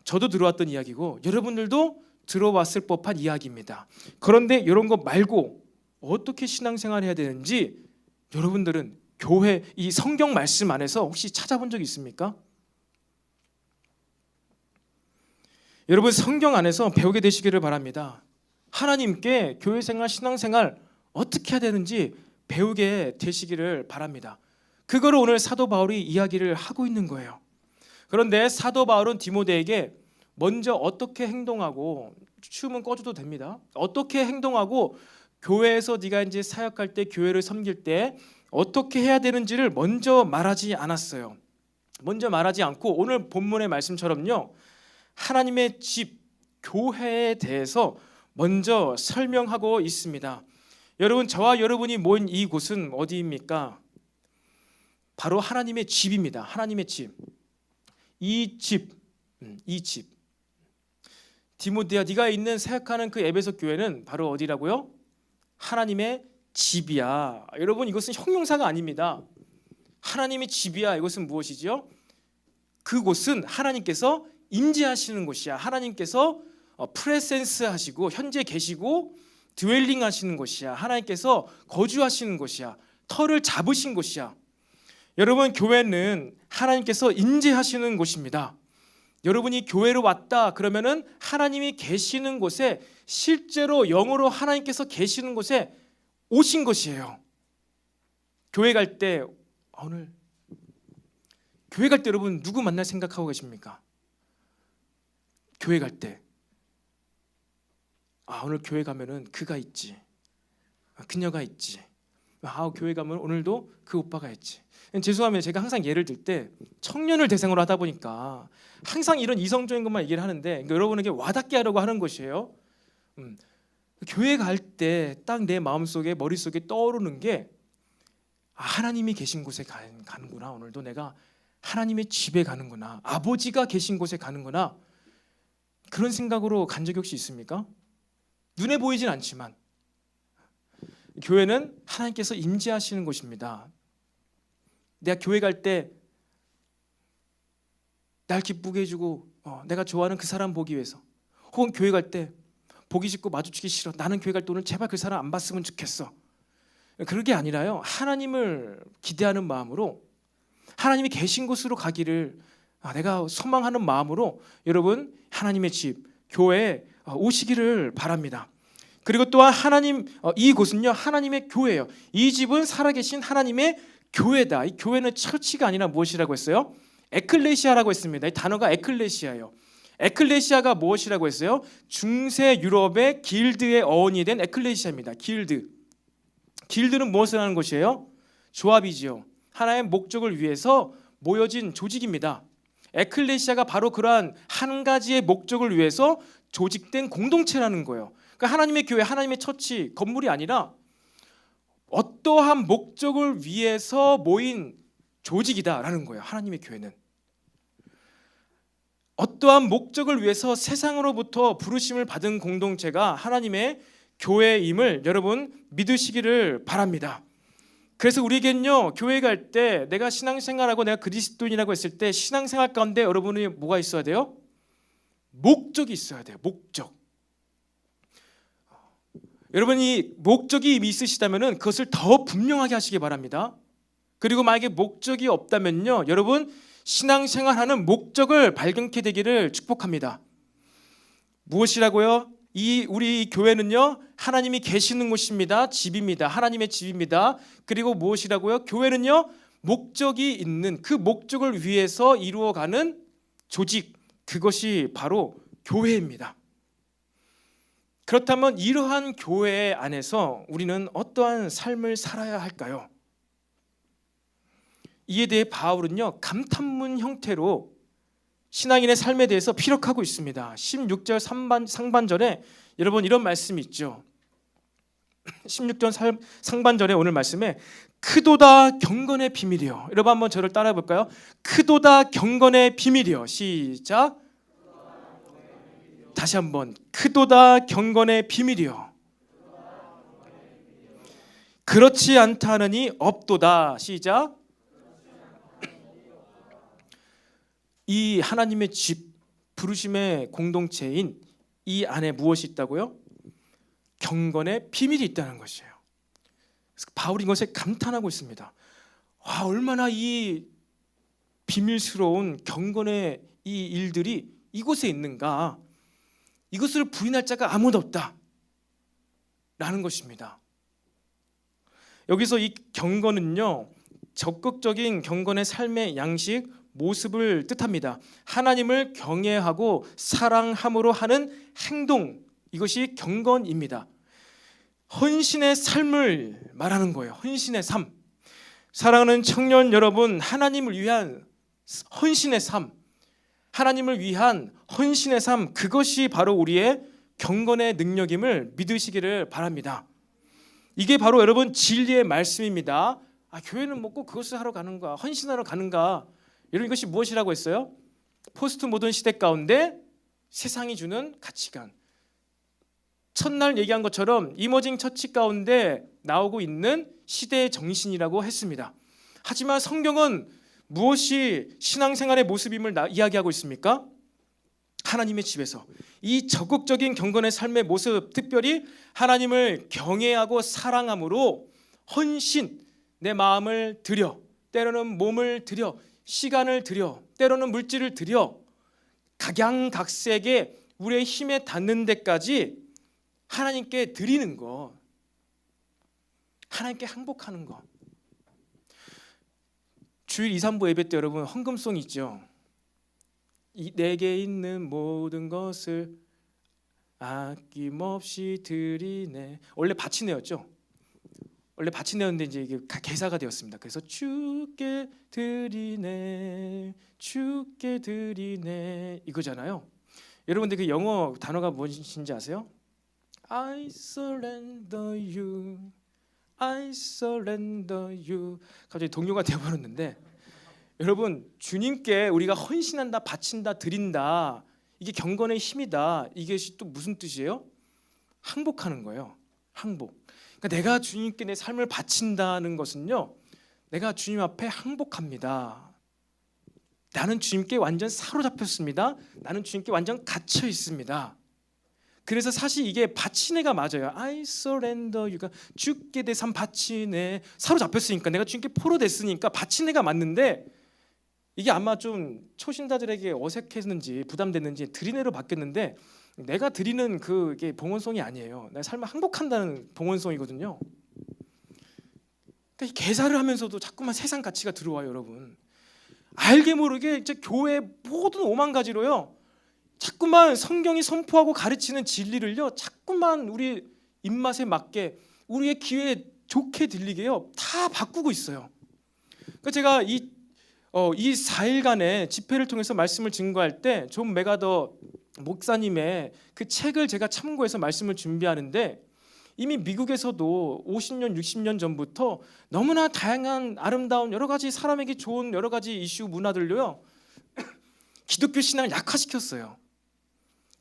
저도 들어왔던 이야기고 여러분들도 들어왔을 법한 이야기입니다. 그런데 이런 거 말고 어떻게 신앙생활을 해야 되는지 여러분들은 교회 이 성경 말씀 안에서 혹시 찾아본 적 있습니까? 여러분, 성경 안에서 배우게 되시기를 바랍니다. 하나님께 교회생활, 신앙생활 어떻게 해야 되는지 배우게 되시기를 바랍니다. 그거를 오늘 사도 바울이 이야기를 하고 있는 거예요. 그런데 사도 바울은 디모데에게 먼저 어떻게 행동하고, 춤은 꺼줘도 됩니다. 어떻게 행동하고 교회에서 네가 이제 사역할 때, 교회를 섬길 때 어떻게 해야 되는지를 먼저 말하지 않았어요. 먼저 말하지 않고 오늘 본문의 말씀처럼요 하나님의 집, 교회에 대해서 먼저 설명하고 있습니다. 여러분, 저와 여러분이 모인 이곳은 어디입니까? 바로 하나님의 집입니다. 하나님의 집. 이 집. 디모데야, 네가 있는 생각하는 그 에베소 교회는 바로 어디라고요? 하나님의 집이야. 여러분, 이것은 형용사가 아닙니다. 하나님의 집이야. 이것은 무엇이지요? 그곳은 하나님께서 임재하시는 곳이야. 하나님께서 프레센스 하시고 현재 계시고 드웰링 하시는 곳이야. 하나님께서 거주하시는 곳이야. 터를 잡으신 곳이야. 여러분, 교회는 하나님께서 임재하시는 곳입니다. 여러분이 교회로 왔다 그러면은 하나님이 계시는 곳에, 실제로 영으로 하나님께서 계시는 곳에 오신 것이에요. 교회 갈 때, 오늘 교회 갈 때 여러분 누구 만날 생각하고 계십니까? 교회 갈 때, 오늘 교회 가면은 그가 있지, 그녀가 있지, 교회 가면 오늘도 그 오빠가 있지. 죄송합니다. 제가 항상 예를 들 때 청년을 대상으로 하다 보니까 항상 이런 이성적인 것만 얘기를 하는데, 그러니까 여러분에게 와닿게 하려고 하는 것이에요. 교회 갈 때 딱 내 마음속에, 머릿속에 떠오르는 게, 하나님이 계신 곳에 가는구나. 오늘도 내가 하나님의 집에 가는구나. 아버지가 계신 곳에 가는구나. 그런 생각으로 간 적이 혹시 있습니까? 눈에 보이진 않지만 교회는 하나님께서 임재하시는 곳입니다. 내가 교회 갈 때 날 기쁘게 해주고 내가 좋아하는 그 사람 보기 위해서, 혹은 교회 갈 때 보기 싫고 마주치기 싫어, 나는 교회 갈 때 오늘 제발 그 사람 안 봤으면 좋겠어, 그런 게 아니라요, 하나님을 기대하는 마음으로 하나님이 계신 곳으로 가기를 내가 소망하는 마음으로 여러분 하나님의 집, 교회에 오시기를 바랍니다. 그리고 또한 하나님, 이곳은요 하나님의 교회예요. 이 집은 살아계신 하나님의 교회다. 이 교회는 처치가 아니라 무엇이라고 했어요? 에클레시아라고 했습니다. 이 단어가 에클레시아예요. 에클레시아가 무엇이라고 했어요? 중세 유럽의 길드의 어원이 된 에클레시아입니다. 길드는 무엇을 하는 것이에요? 조합이지요. 하나의 목적을 위해서 모여진 조직입니다. 에클레시아가 바로 그러한 한 가지의 목적을 위해서 조직된 공동체라는 거예요. 그러니까 하나님의 교회, 하나님의 처치, 건물이 아니라 어떠한 목적을 위해서 모인 조직이다라는 거예요. 하나님의 교회는 어떠한 목적을 위해서 세상으로부터 부르심을 받은 공동체가 하나님의 교회임을 여러분 믿으시기를 바랍니다. 그래서 우리에겐요, 교회 갈 때 내가 신앙생활하고 내가 그리스도인이라고 했을 때 신앙생활 가운데 여러분이 뭐가 있어야 돼요? 목적이 있어야 돼요. 목적. 여러분이 목적이 있으시다면 그것을 더 분명하게 하시기 바랍니다. 그리고 만약에 목적이 없다면요, 여러분 신앙생활하는 목적을 발견케 되기를 축복합니다. 무엇이라고요? 우리 교회는요 하나님이 계시는 곳입니다. 집입니다. 하나님의 집입니다. 그리고 무엇이라고요? 교회는요 목적이 있는, 그 목적을 위해서 이루어가는 조직, 그것이 바로 교회입니다. 그렇다면 이러한 교회 안에서 우리는 어떠한 삶을 살아야 할까요? 이에 대해 바울은요 감탄문 형태로 신앙인의 삶에 대해서 피력하고 있습니다. 16절 상반절에 여러분 이런 말씀이 있죠. 16절 상반절에 오늘 말씀에 크도다 경건의 비밀이요. 여러분 한번 저를 따라해 볼까요? 크도다 경건의 비밀이요. 시작. 다시 한번 크도다 경건의 비밀이요. 그렇지 않다 하느니 없도다. 시작. 이 하나님의 집, 부르심의 공동체인 이 안에 무엇이 있다고요? 경건의 비밀이 있다는 것이에요. 그래서 바울이 이것에 감탄하고 있습니다. 와, 얼마나 이 비밀스러운 경건의 이 일들이 이곳에 있는가. 이것을 부인할 자가 아무도 없다 라는 것입니다. 여기서 이 경건은요 적극적인 경건의 삶의 양식, 모습을 뜻합니다. 하나님을 경외하고 사랑함으로 하는 행동, 이것이 경건입니다. 헌신의 삶을 말하는 거예요. 헌신의 삶. 사랑하는 청년 여러분, 하나님을 위한 헌신의 삶, 하나님을 위한 헌신의 삶, 그것이 바로 우리의 경건의 능력임을 믿으시기를 바랍니다. 이게 바로 여러분 진리의 말씀입니다. 교회는 뭐 꼭 그것을 하러 가는가, 헌신하러 가는가, 여러분 이것이 무엇이라고 했어요? 포스트 모던 시대 가운데 세상이 주는 가치관, 첫날 얘기한 것처럼 이머징 처치 가운데 나오고 있는 시대의 정신이라고 했습니다. 하지만 성경은 무엇이 신앙생활의 모습임을 이야기하고 있습니까? 하나님의 집에서 이 적극적인 경건의 삶의 모습, 특별히 하나님을 경외하고 사랑함으로 헌신, 내 마음을 들여, 때로는 몸을 들여, 시간을 들여, 때로는 물질을 들여 각양각색의 우리의 힘에 닿는 데까지 하나님께 드리는 거, 하나님께 항복하는 거. 주일 2, 3부 예배 때 여러분 헌금송 있죠? 내게 있는 모든 것을 아낌없이 드리네. 원래 바치네였죠. 원래 바치네였는데 이제 이게 개사가 되었습니다. 그래서 주께 드리네, 주께 드리네 이거잖아요. 여러분들 그 영어 단어가 무엇인지 아세요? I surrender you, I surrender you. 갑자기 동요가 되어버렸는데, 여러분 주님께 우리가 헌신한다, 바친다, 드린다, 이게 경건의 힘이다. 이것이 또 무슨 뜻이에요? 항복하는 거예요. 항복. 그러니까 내가 주님께 내 삶을 바친다는 것은요, 내가 주님 앞에 항복합니다. 나는 주님께 완전 사로잡혔습니다. 나는 주님께 완전 갇혀 있습니다. 그래서 사실 이게 바치네가 맞아요. I surrender you가 주께 내 삶 바치네. 사로잡혔으니까, 내가 주님께 포로됐으니까 바치네가 맞는데, 이게 아마 좀 초신자들에게 어색했는지 부담됐는지 드리네로 바뀌었는데, 내가 드리는 그게 봉헌송이 아니에요. 내 삶을 항복한다는 봉헌송이거든요. 그러니까 이 개사를 하면서도 자꾸만 세상 가치가 들어와요, 여러분. 알게 모르게 이제 교회 모든 오만 가지로요, 자꾸만 성경이 선포하고 가르치는 진리를요, 자꾸만 우리 입맛에 맞게, 우리의 귀에 좋게 들리게요, 다 바꾸고 있어요. 그러니까 제가 이 4일간의 집회를 통해서 말씀을 증거할 때 존 메가더 목사님의 그 책을 제가 참고해서 말씀을 준비하는데, 이미 미국에서도 50년, 60년 전부터 너무나 다양한 아름다운 여러 가지 사람에게 좋은 여러 가지 이슈 문화들로요, 기독교 신앙을 약화시켰어요.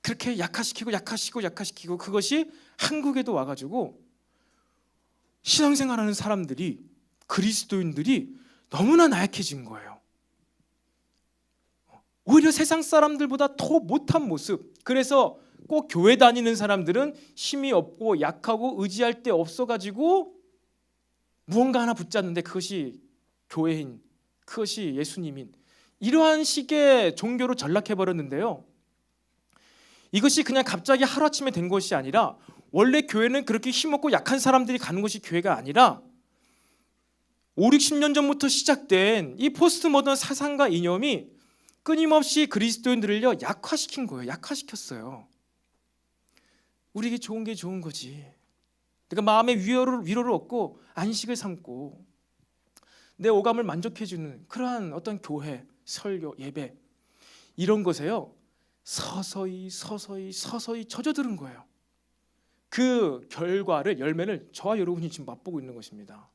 그렇게 약화시키고 그것이 한국에도 와가지고 신앙생활하는 사람들이, 그리스도인들이 너무나 나약해진 거예요. 오히려 세상 사람들보다 더 못한 모습. 그래서 꼭 교회 다니는 사람들은 힘이 없고 약하고 의지할 데 없어가지고 무언가 하나 붙잡는데 그것이 교회인, 그것이 예수님인, 이러한 식의 종교로 전락해버렸는데요. 이것이 그냥 갑자기 하루아침에 된 것이 아니라, 원래 교회는 그렇게 힘없고 약한 사람들이 가는 것이 교회가 아니라 5, 60년 전부터 시작된 이 포스트 모던 사상과 이념이 끊임없이 그리스도인들을요 약화시킨 거예요. 약화시켰어요. 우리에게 좋은 게 좋은 거지. 내가 마음의 위로를 얻고 안식을 삼고 내 오감을 만족해주는 그러한 어떤 교회, 설교, 예배, 이런 것에요 서서히 젖어드는 거예요. 그 결과를, 열매를 저와 여러분이 지금 맛보고 있는 것입니다.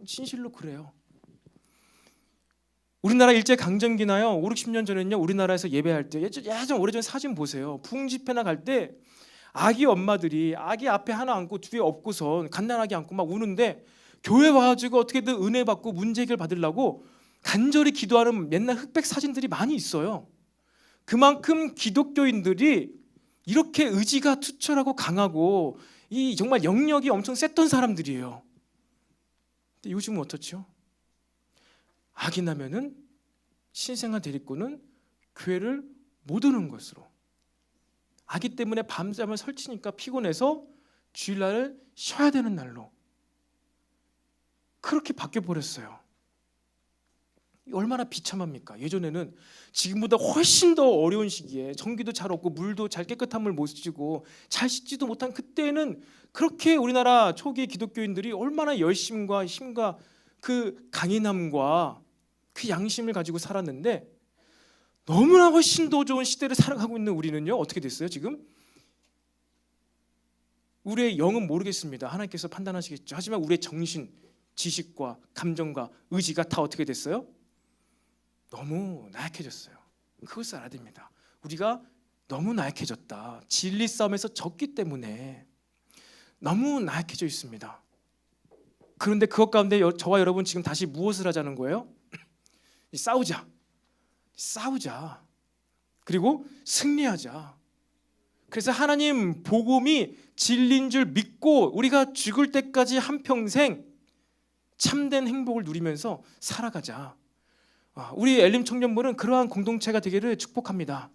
진실로 그래요. 우리나라 일제강점기나요 5, 60년 전에는요, 우리나라에서 예배할 때 예전 오래전 사진 보세요. 부흥집회나 갈 때 아기 엄마들이 아기 앞에 하나 안고 뒤에 업고선 갓난아기 안고 막 우는데, 교회 와가지고 어떻게든 은혜 받고 문제 해결 받으려고 간절히 기도하는 옛날 흑백 사진들이 많이 있어요. 그만큼 기독교인들이 이렇게 의지가 투철하고 강하고 이 정말 영역이 엄청 셌던 사람들이에요. 근데 요즘은 어떻죠? 악이 나면은 신생아 대립구는 교회를 못 오는 것으로, 아기 때문에 밤잠을 설치니까 피곤해서 주일날을 쉬어야 되는 날로 그렇게 바뀌어 버렸어요. 얼마나 비참합니까? 예전에는 지금보다 훨씬 더 어려운 시기에 전기도 잘 없고 물도 잘 깨끗한 물 못 씻고 잘 씻지도 못한 그때는 그렇게 우리나라 초기 기독교인들이 얼마나 열심과 힘과 그 강인함과 그 양심을 가지고 살았는데, 너무나 훨씬 더 좋은 시대를 살아가고 있는 우리는요 어떻게 됐어요? 지금 우리의 영은 모르겠습니다. 하나님께서 판단하시겠죠. 하지만 우리의 정신, 지식과 감정과 의지가 다 어떻게 됐어요? 너무 나약해졌어요. 그것을 알아야 됩니다. 우리가 너무 나약해졌다. 진리 싸움에서 졌기 때문에 너무 나약해져 있습니다. 그런데 그것 가운데 저와 여러분 지금 다시 무엇을 하자는 거예요? 싸우자. 그리고 승리하자. 그래서 하나님 복음이 진리인 줄 믿고 우리가 죽을 때까지 한평생 참된 행복을 누리면서 살아가자. 우리 엘림 청년부는 그러한 공동체가 되기를 축복합니다.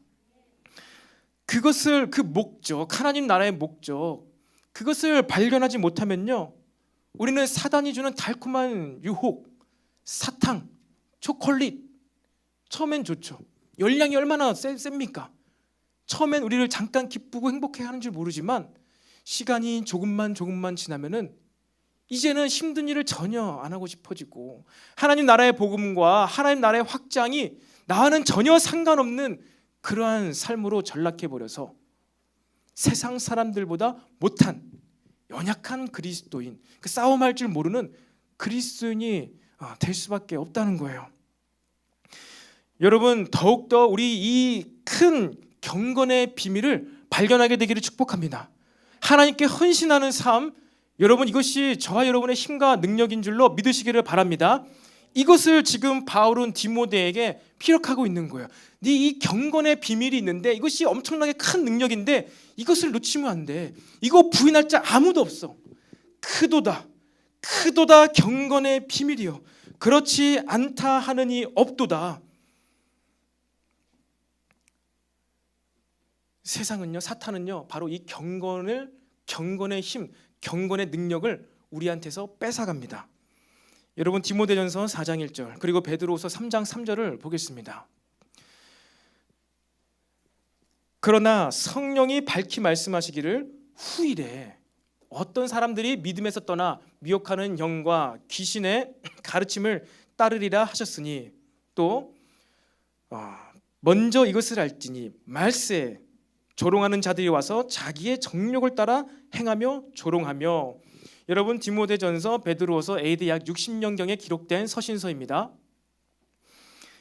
그것을, 그 목적, 하나님 나라의 목적, 그것을 발견하지 못하면요, 우리는 사단이 주는 달콤한 유혹, 사탕, 초콜릿, 처음엔 좋죠. 열량이 얼마나 셉니까? 처음엔 우리를 잠깐 기쁘고 행복해 하는 줄 모르지만 시간이 조금만 지나면은 이제는 힘든 일을 전혀 안 하고 싶어지고, 하나님 나라의 복음과 하나님 나라의 확장이 나와는 전혀 상관없는 그러한 삶으로 전락해 버려서 세상 사람들보다 못한 연약한 그리스도인, 그 싸움할 줄 모르는 그리스도인이 될 수밖에 없다는 거예요. 여러분, 더욱더 우리 이 큰 경건의 비밀을 발견하게 되기를 축복합니다. 하나님께 헌신하는 삶, 여러분, 이것이 저와 여러분의 힘과 능력인 줄로 믿으시기를 바랍니다. 이것을 지금 바울은 디모데에게 피력하고 있는 거예요. 네 이 경건의 비밀이 있는데 이것이 엄청나게 큰 능력인데 이것을 놓치면 안 돼. 이거 부인할 자 아무도 없어. 크도다 경건의 비밀이요, 그렇지 않다 하느니 없도다. 세상은요, 사탄은요, 바로 이 경건의 힘, 경건의 능력을 우리한테서 뺏어갑니다. 여러분, 디모데전서 4장 1절 그리고 베드로후서 3장 3절을 보겠습니다. 그러나 성령이 밝히 말씀하시기를 후일에 어떤 사람들이 믿음에서 떠나 미혹하는 영과 귀신의 가르침을 따르리라 하셨으니, 또 먼저 이것을 알지니 말세 조롱하는 자들이 와서 자기의 정욕을 따라 행하며 조롱하며. 여러분, 디모데전서, 베드로후서 AD 약 60년경에 기록된 서신서입니다.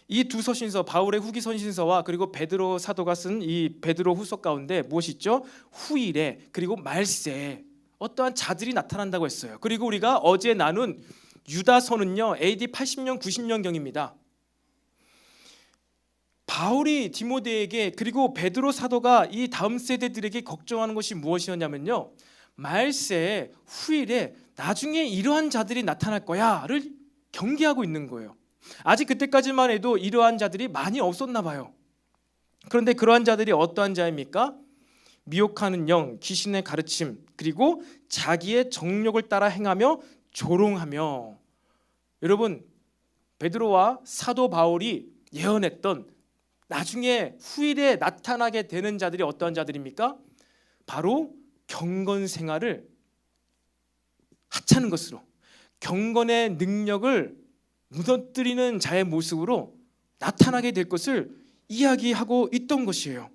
이 두 서신서, 바울의 후기 서신서와 그리고 베드로 사도가 쓴 이 베드로 후서 가운데 무엇이 있죠? 후일에, 그리고 말세에 어떠한 자들이 나타난다고 했어요. 그리고 우리가 어제 나눈 유다서는요, AD 80년 90년경입니다. 바울이 디모데에게 그리고 베드로 사도가 이 다음 세대들에게 걱정하는 것이 무엇이었냐면요, 말세 후일에 나중에 이러한 자들이 나타날 거야를 경계하고 있는 거예요. 아직 그때까지만 해도 이러한 자들이 많이 없었나 봐요. 그런데 그러한 자들이 어떠한 자입니까? 미혹하는 영, 귀신의 가르침, 그리고 자기의 정욕을 따라 행하며 조롱하며. 여러분, 베드로와 사도 바울이 예언했던 나중에 후일에 나타나게 되는 자들이 어떠한 자들입니까? 바로 경건 생활을 하찮은 것으로, 경건의 능력을 무너뜨리는 자의 모습으로 나타나게 될 것을 이야기하고 있던 것이에요.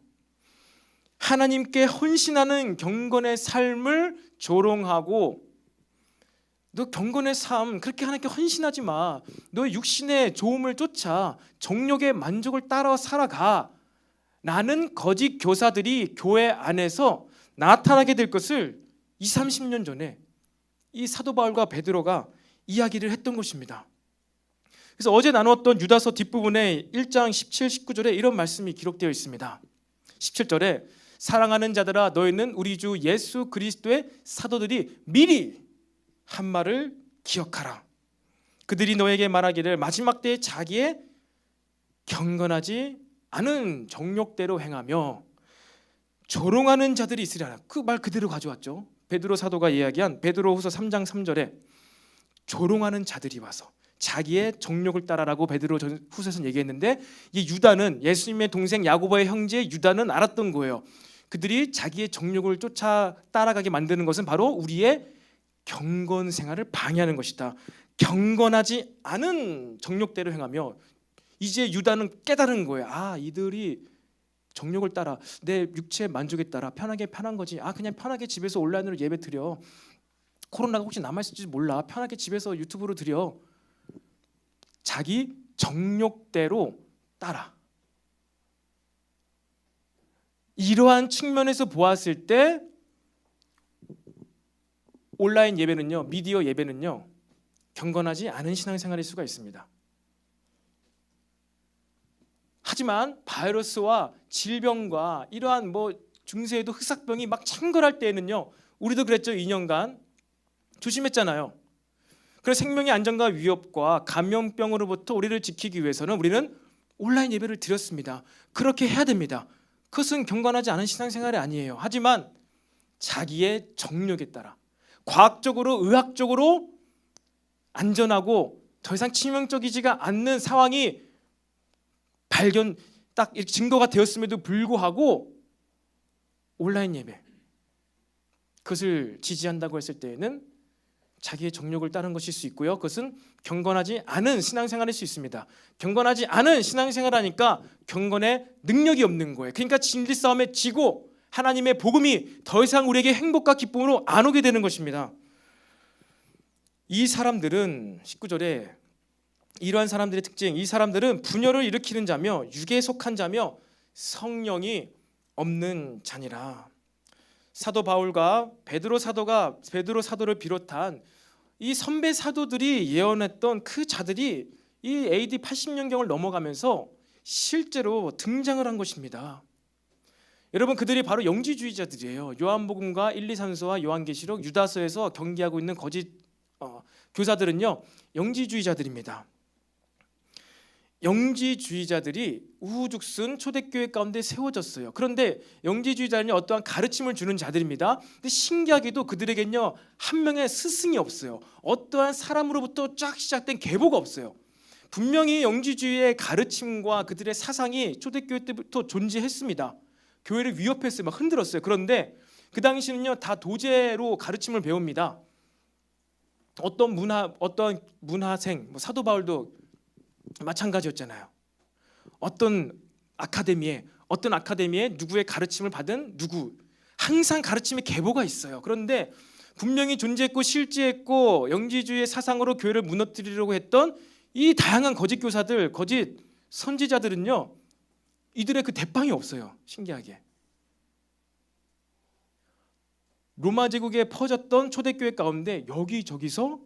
하나님께 헌신하는 경건의 삶을 조롱하고, 너 경건의 삶 그렇게 하나님께 헌신하지 마, 너 육신의 좋음을 쫓아 정욕의 만족을 따라 살아가, 라는 거짓 교사들이 교회 안에서 나타나게 될 것을 20-30년 전에 이 사도 바울과 베드로가 이야기를 했던 것입니다. 그래서 어제 나누었던 유다서 뒷부분에 1장 17, 19절에 이런 말씀이 기록되어 있습니다. 17절에 사랑하는 자들아, 너희는 우리 주 예수 그리스도의 사도들이 미리 한 말을 기억하라. 그들이 너에게 말하기를 마지막 때에 자기의 경건하지 않은 정욕대로 행하며 조롱하는 자들이 있으리라. 그 말 그대로 가져왔죠. 베드로 사도가 이야기한 베드로후서 3장 3절에 조롱하는 자들이 와서 자기의 정욕을 따라라고 베드로 후서에서는 얘기했는데, 이 유다는, 예수님의 동생 야고보의 형제 유다는 알았던 거예요. 그들이 자기의 정욕을 쫓아 따라가게 만드는 것은 바로 우리의 경건 생활을 방해하는 것이다. 경건하지 않은 정욕대로 행하며. 이제 유다는 깨달은 거예요. 이들이 정욕을 따라, 내 육체의 만족에 따라 편한 거지. 그냥 편하게 집에서 온라인으로 예배 드려. 코로나가 혹시 남아있을지 몰라. 편하게 집에서 유튜브로 드려. 자기 정욕대로 따라. 이러한 측면에서 보았을 때 온라인 예배는요, 미디어 예배는요, 경건하지 않은 신앙생활일 수가 있습니다. 하지만 바이러스와 질병과 이러한 중세에도 흑사병이 막 창궐할 때에는요, 우리도 그랬죠. 2년간 조심했잖아요. 그래서 생명의 안전과 위협과 감염병으로부터 우리를 지키기 위해서는 우리는 온라인 예배를 드렸습니다. 그렇게 해야 됩니다. 그것은 경건하지 않은 신앙생활이 아니에요. 하지만 자기의 정욕에 따라 과학적으로 의학적으로 안전하고 더 이상 치명적이지가 않는 상황이 딱 증거가 되었음에도 불구하고 온라인 예배, 그것을 지지한다고 했을 때에는 자기의 정욕을 따른 것일 수 있고요. 그것은 경건하지 않은 신앙생활일 수 있습니다. 경건하지 않은 신앙생활하니까 경건의 능력이 없는 거예요. 그러니까 진리 싸움에 지고 하나님의 복음이 더 이상 우리에게 행복과 기쁨으로 안 오게 되는 것입니다. 이 사람들은 19절에 이러한 사람들의 특징, 이 사람들은 분열을 일으키는 자며 육에 속한 자며 성령이 없는 자니라. 사도 바울과 베드로 사도를 비롯한 이 선배 사도들이 예언했던 그 자들이 이 AD 80년경을 넘어가면서 실제로 등장을 한 것입니다. 여러분, 그들이 바로 영지주의자들이에요. 요한복음과 1, 2, 3서와 요한계시록, 유다서에서 경계하고 있는 거짓 교사들은요, 영지주의자들입니다. 영지주의자들이 우후죽순 초대교회 가운데 세워졌어요. 그런데 영지주의자는 어떠한 가르침을 주는 자들입니다. 근데 신기하게도 그들에겐요, 한 명의 스승이 없어요. 어떠한 사람으로부터 쫙 시작된 계보가 없어요. 분명히 영지주의의 가르침과 그들의 사상이 초대교회 때부터 존재했습니다. 교회를 위협했어요. 막 흔들었어요. 그런데 그 당시는요, 다 도제로 가르침을 배웁니다. 어떤 문화생, 사도 바울도 마찬가지였잖아요. 어떤 아카데미에 누구의 가르침을 받은 누구, 항상 가르침의 계보가 있어요. 그런데 분명히 존재했고 실제했고 영지주의의 사상으로 교회를 무너뜨리려고 했던 이 다양한 거짓 교사들, 거짓 선지자들은요, 이들의 그 대빵이 없어요. 신기하게 로마 제국에 퍼졌던 초대교회 가운데 여기저기서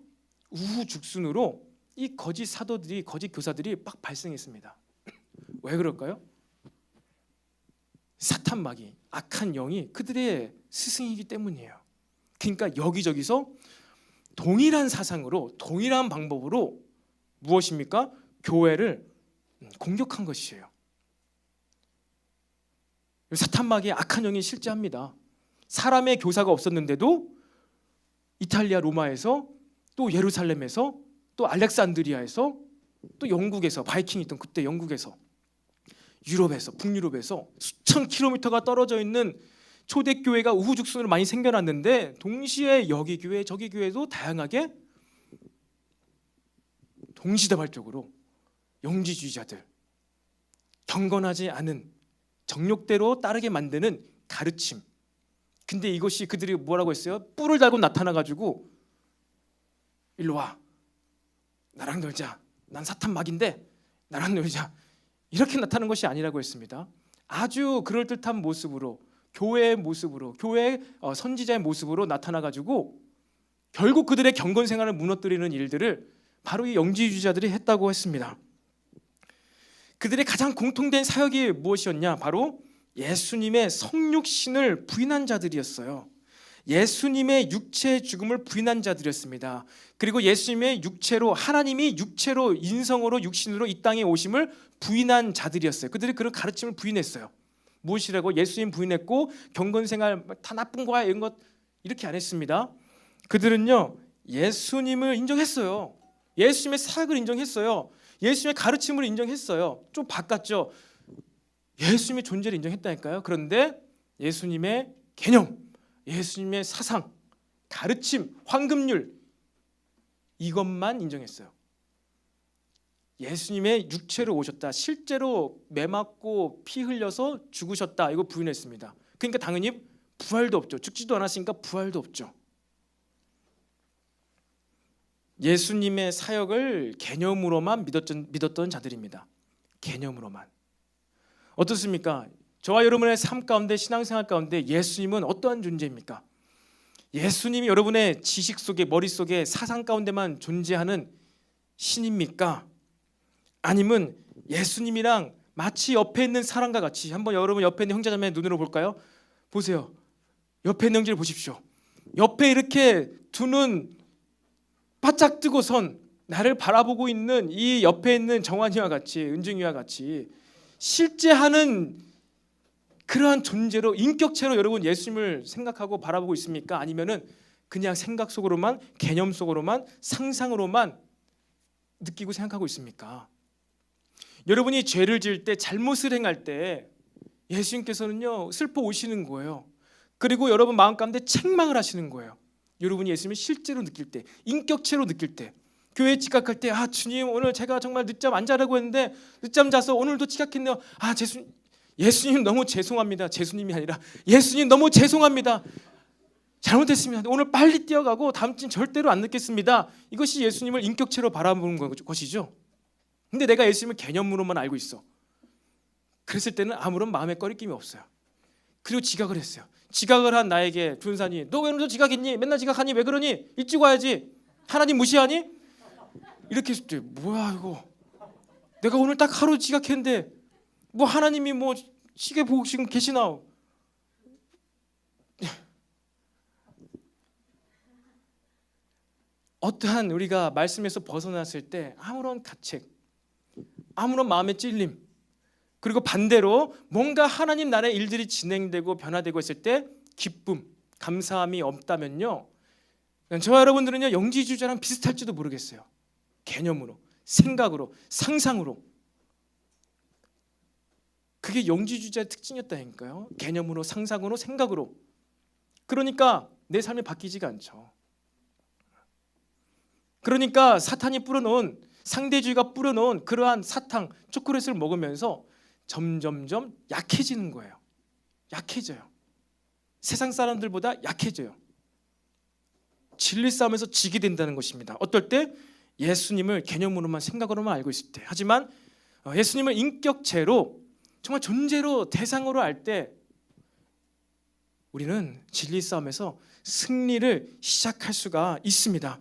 우후죽순으로 이 거짓 사도들이, 거짓 교사들이 막 발생했습니다. 왜 그럴까요? 사탄 마귀, 악한 영이 그들의 스승이기 때문이에요. 그러니까 여기저기서 동일한 사상으로, 동일한 방법으로 무엇입니까? 교회를 공격한 것이에요. 사탄 마귀의 악한 영이 실제합니다. 사람의 교사가 없었는데도 이탈리아 로마에서, 또 예루살렘에서, 또 알렉산드리아에서, 또 영국에서, 바이킹이 있던 그때 영국에서, 유럽에서, 북유럽에서 수천 킬로미터가 떨어져 있는 초대교회가 우후죽순으로 많이 생겨났는데, 동시에 여기 교회 저기 교회도 다양하게 동시다발적으로 영지주의자들, 경건하지 않은 정욕대로 따르게 만드는 가르침. 근데 이것이 그들이 뭐라고 했어요? 뿔을 달고 나타나가지고 일로 와, 나랑 놀자, 난 사탄 마귀인데 나랑 놀자, 이렇게 나타나는 것이 아니라고 했습니다. 아주 그럴듯한 모습으로, 교회의 모습으로, 교회의 선지자의 모습으로 나타나가지고 결국 그들의 경건 생활을 무너뜨리는 일들을 바로 이 영지주의자들이 했다고 했습니다. 그들의 가장 공통된 사역이 무엇이었냐? 바로 예수님의 성육신을 부인한 자들이었어요. 예수님의 육체의 죽음을 부인한 자들이었습니다. 그리고 예수님의 육체로, 하나님이 육체로, 인성으로, 육신으로 이 땅에 오심을 부인한 자들이었어요. 그들이 그런 가르침을 부인했어요. 무엇이라고? 예수님 부인했고, 경건생활 다 나쁜 거야 이런 것 이렇게 안 했습니다. 그들은요, 예수님을 인정했어요. 예수님의 사역을 인정했어요. 예수님의 가르침을 인정했어요. 좀 바꿨죠. 예수님의 존재를 인정했다니까요. 그런데 예수님의 개념, 예수님의 사상, 가르침, 황금률, 이것만 인정했어요. 예수님의 육체로 오셨다, 실제로 매 맞고 피 흘려서 죽으셨다, 이거 부인했습니다. 그러니까 당연히 부활도 없죠. 죽지도 않았으니까 부활도 없죠. 예수님의 사역을 개념으로만 믿었던 자들입니다. 개념으로만. 어떻습니까? 저와 여러분의 삶 가운데, 신앙생활 가운데 예수님은 어떠한 존재입니까? 예수님이 여러분의 지식 속에, 머릿속에, 사상 가운데만 존재하는 신입니까? 아니면 예수님이랑 마치 옆에 있는 사람과 같이, 한번 여러분 옆에 있는 형제자매 눈으로 볼까요? 보세요. 옆에 있는 형제를 보십시오. 옆에 이렇게 두 눈 바짝 뜨고선 나를 바라보고 있는 이 옆에 있는 정환이와 같이, 은중이와 같이 실제 하는 그러한 존재로, 인격체로 여러분 예수님을 생각하고 바라보고 있습니까? 아니면은 그냥 생각 속으로만, 개념 속으로만, 상상으로만 느끼고 생각하고 있습니까? 여러분이 죄를 지을 때, 잘못을 행할 때 예수님께서는요 슬퍼 오시는 거예요. 그리고 여러분 마음 가운데 책망을 하시는 거예요. 여러분이 예수님을 실제로 느낄 때, 인격체로 느낄 때, 교회에 지각할 때, 아 주님 오늘 제가 정말 늦잠 안 자려고 했는데 늦잠 자서 오늘도 지각했네요. 아 예수님 너무 죄송합니다. 죄수님이 아니라 예수님 너무 죄송합니다. 잘못했습니다. 오늘 빨리 뛰어가고 다음 주엔 절대로 안 늦겠습니다. 이것이 예수님을 인격체로 바라보는 것이죠. 근데 내가 예수님을 개념으로만 알고 있어. 그랬을 때는 아무런 마음의 꺼리낌이 없어요. 그리고 지각을 했어요. 지각을 한 나에게 분산이, 너 왜 오늘도 지각했니? 맨날 지각하니? 왜 그러니? 일찍 와야지. 하나님 무시하니? 이렇게 했을 때 뭐야 이거, 내가 오늘 딱 하루 지각했는데 뭐 하나님이 뭐 시계 보고 지금 계시나? 어떠한 우리가 말씀에서 벗어났을 때 아무런 가책, 아무런 마음의 찔림, 그리고 반대로 뭔가 하나님 나라의 일들이 진행되고 변화되고 있을 때 기쁨, 감사함이 없다면요, 저와 여러분들은요 영지주의자랑 비슷할지도 모르겠어요. 개념으로, 생각으로, 상상으로. 그게 영지주의자의 특징이었다니까요. 개념으로, 상상으로, 생각으로. 그러니까 내 삶이 바뀌지가 않죠. 그러니까 사탄이 뿌려놓은, 상대주의가 뿌려놓은 그러한 사탕, 초콜릿을 먹으면서 점점점 약해지는 거예요. 약해져요. 세상 사람들보다 약해져요. 진리 싸움에서 지게 된다는 것입니다. 어떨 때? 예수님을 개념으로만, 생각으로만 알고 있을 때. 하지만 예수님을 인격체로, 정말 존재로, 대상으로 알 때 우리는 진리 싸움에서 승리를 시작할 수가 있습니다.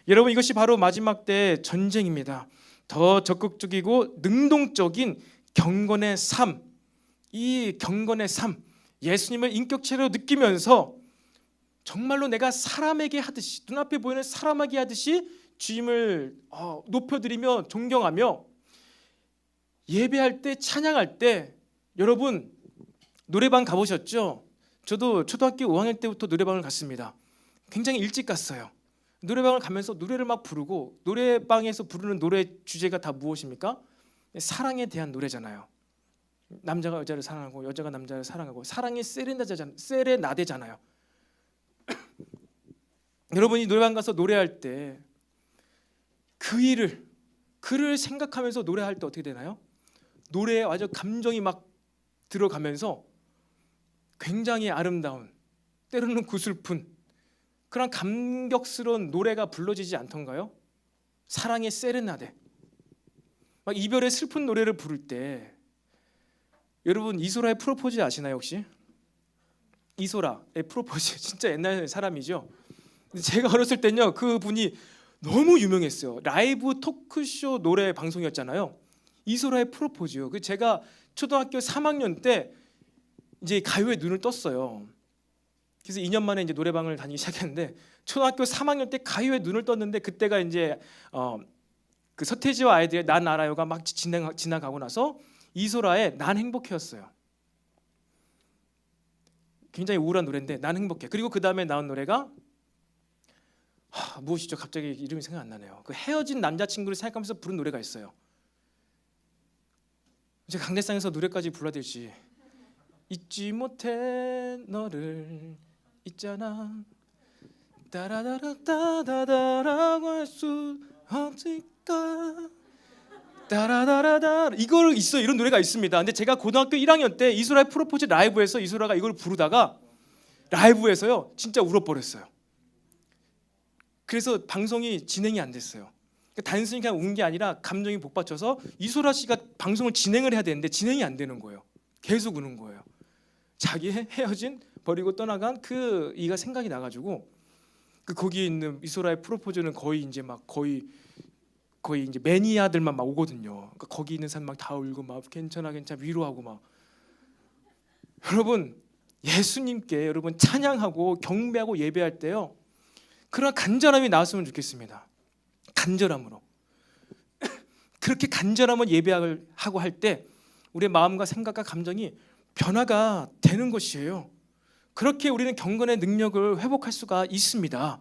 여러분, 이것이 바로 마지막 때의 전쟁입니다. 더 적극적이고 능동적인 경건의 삶, 이 경건의 삶, 예수님을 인격체로 느끼면서 정말로 내가 사람에게 하듯이, 눈앞에 보이는 사람에게 하듯이 주님을 높여드리며 존경하며 예배할 때, 찬양할 때, 여러분 노래방 가보셨죠? 저도 초등학교 5학년 때부터 노래방을 갔습니다. 굉장히 일찍 갔어요. 노래방을 가면서 노래를 막 부르고, 노래방에서 부르는 노래 주제가 다 무엇입니까? 사랑에 대한 노래잖아요. 남자가 여자를 사랑하고 여자가 남자를 사랑하고, 사랑이 세레나데잖아요. 여러분이 노래방 가서 노래할 때 그를 생각하면서 노래할 때 어떻게 되나요? 노래에 아주 감정이 막 들어가면서 굉장히 아름다운, 때로는 구슬픈 그런 감격스러운 노래가 불러지지 않던가요? 사랑의 세레나데, 막 이별의 슬픈 노래를 부를 때, 여러분 이소라의 프로포즈 아시나요 혹시? 이소라의 프로포즈 진짜 옛날 사람이죠. 제가 어렸을 때는요 그 분이 너무 유명했어요. 라이브 토크쇼 노래 방송이었잖아요. 이소라의 프로포즈요. 그 제가 초등학교 3학년 때 이제 가요에 눈을 떴어요. 그래서 2년 만에 이제 노래방을 다니기 시작했는데, 초등학교 3학년 때 가요에 눈을 떴는데, 그때가 이제 그 서태지와 아이들의 난 알아요가 막 지나가고 나서 이소라의 난 행복해였어요. 굉장히 우울한 노래인데 난 행복해. 그리고 그 다음에 나온 노래가 무엇이죠? 갑자기 이름이 생각 안 나네요. 그 헤어진 남자친구를 생각하면서 부른 노래가 있어요. 이제 강대상에서 노래까지 불러야 될지. 잊지 못해 너를 있잖아, 따라다라따다다라고 할 수 없을까. 따라다라다 이걸 있어 이런 노래가 있습니다. 근데 제가 고등학교 1학년 때 이소라의 프로포즈 라이브에서 이소라가 이걸 부르다가 라이브에서요 진짜 울어버렸어요. 그래서 방송이 진행이 안 됐어요. 단순히 그냥 운 게 아니라 감정이 복받쳐서 이소라 씨가 방송을 진행을 해야 되는데 진행이 안 되는 거예요. 계속 우는 거예요. 자기 헤어진 버리고 떠나간 그 이가 생각이 나가지고 거기에 있는 이소라의 프로포즈는 거의 이제 막 거의 이제 매니아들만 막 오거든요. 그러니까 거기 있는 사람 막 다 울고 막 괜찮아 위로하고 막. 여러분 예수님께 여러분 찬양하고 경배하고 예배할 때요 그런 간절함이 나왔으면 좋겠습니다. 간절함으로 그렇게 간절함을 예배를 하고 할 때 우리의 마음과 생각과 감정이 변화가 되는 것이에요. 그렇게 우리는 경건의 능력을 회복할 수가 있습니다.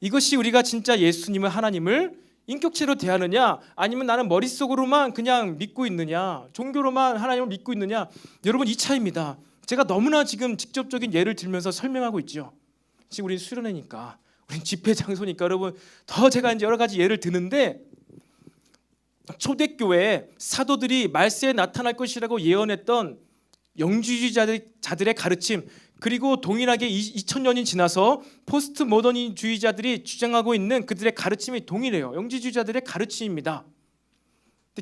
이것이 우리가 진짜 예수님을 하나님을 인격체로 대하느냐 아니면 나는 머릿속으로만 그냥 믿고 있느냐 종교로만 하나님을 믿고 있느냐 여러분 이 차이입니다. 제가 너무나 지금 직접적인 예를 들면서 설명하고 있죠. 지금 우리는 수련회니까 우린 집회 장소니까 여러분 더 제가 이제 여러 가지 예를 드는데 초대교회에 사도들이 말세에 나타날 것이라고 예언했던 영주주의자들의 가르침 그리고 동일하게 2000년이 지나서 포스트 모더니주의자들이 주장하고 있는 그들의 가르침이 동일해요. 영주주의자들의 가르침입니다.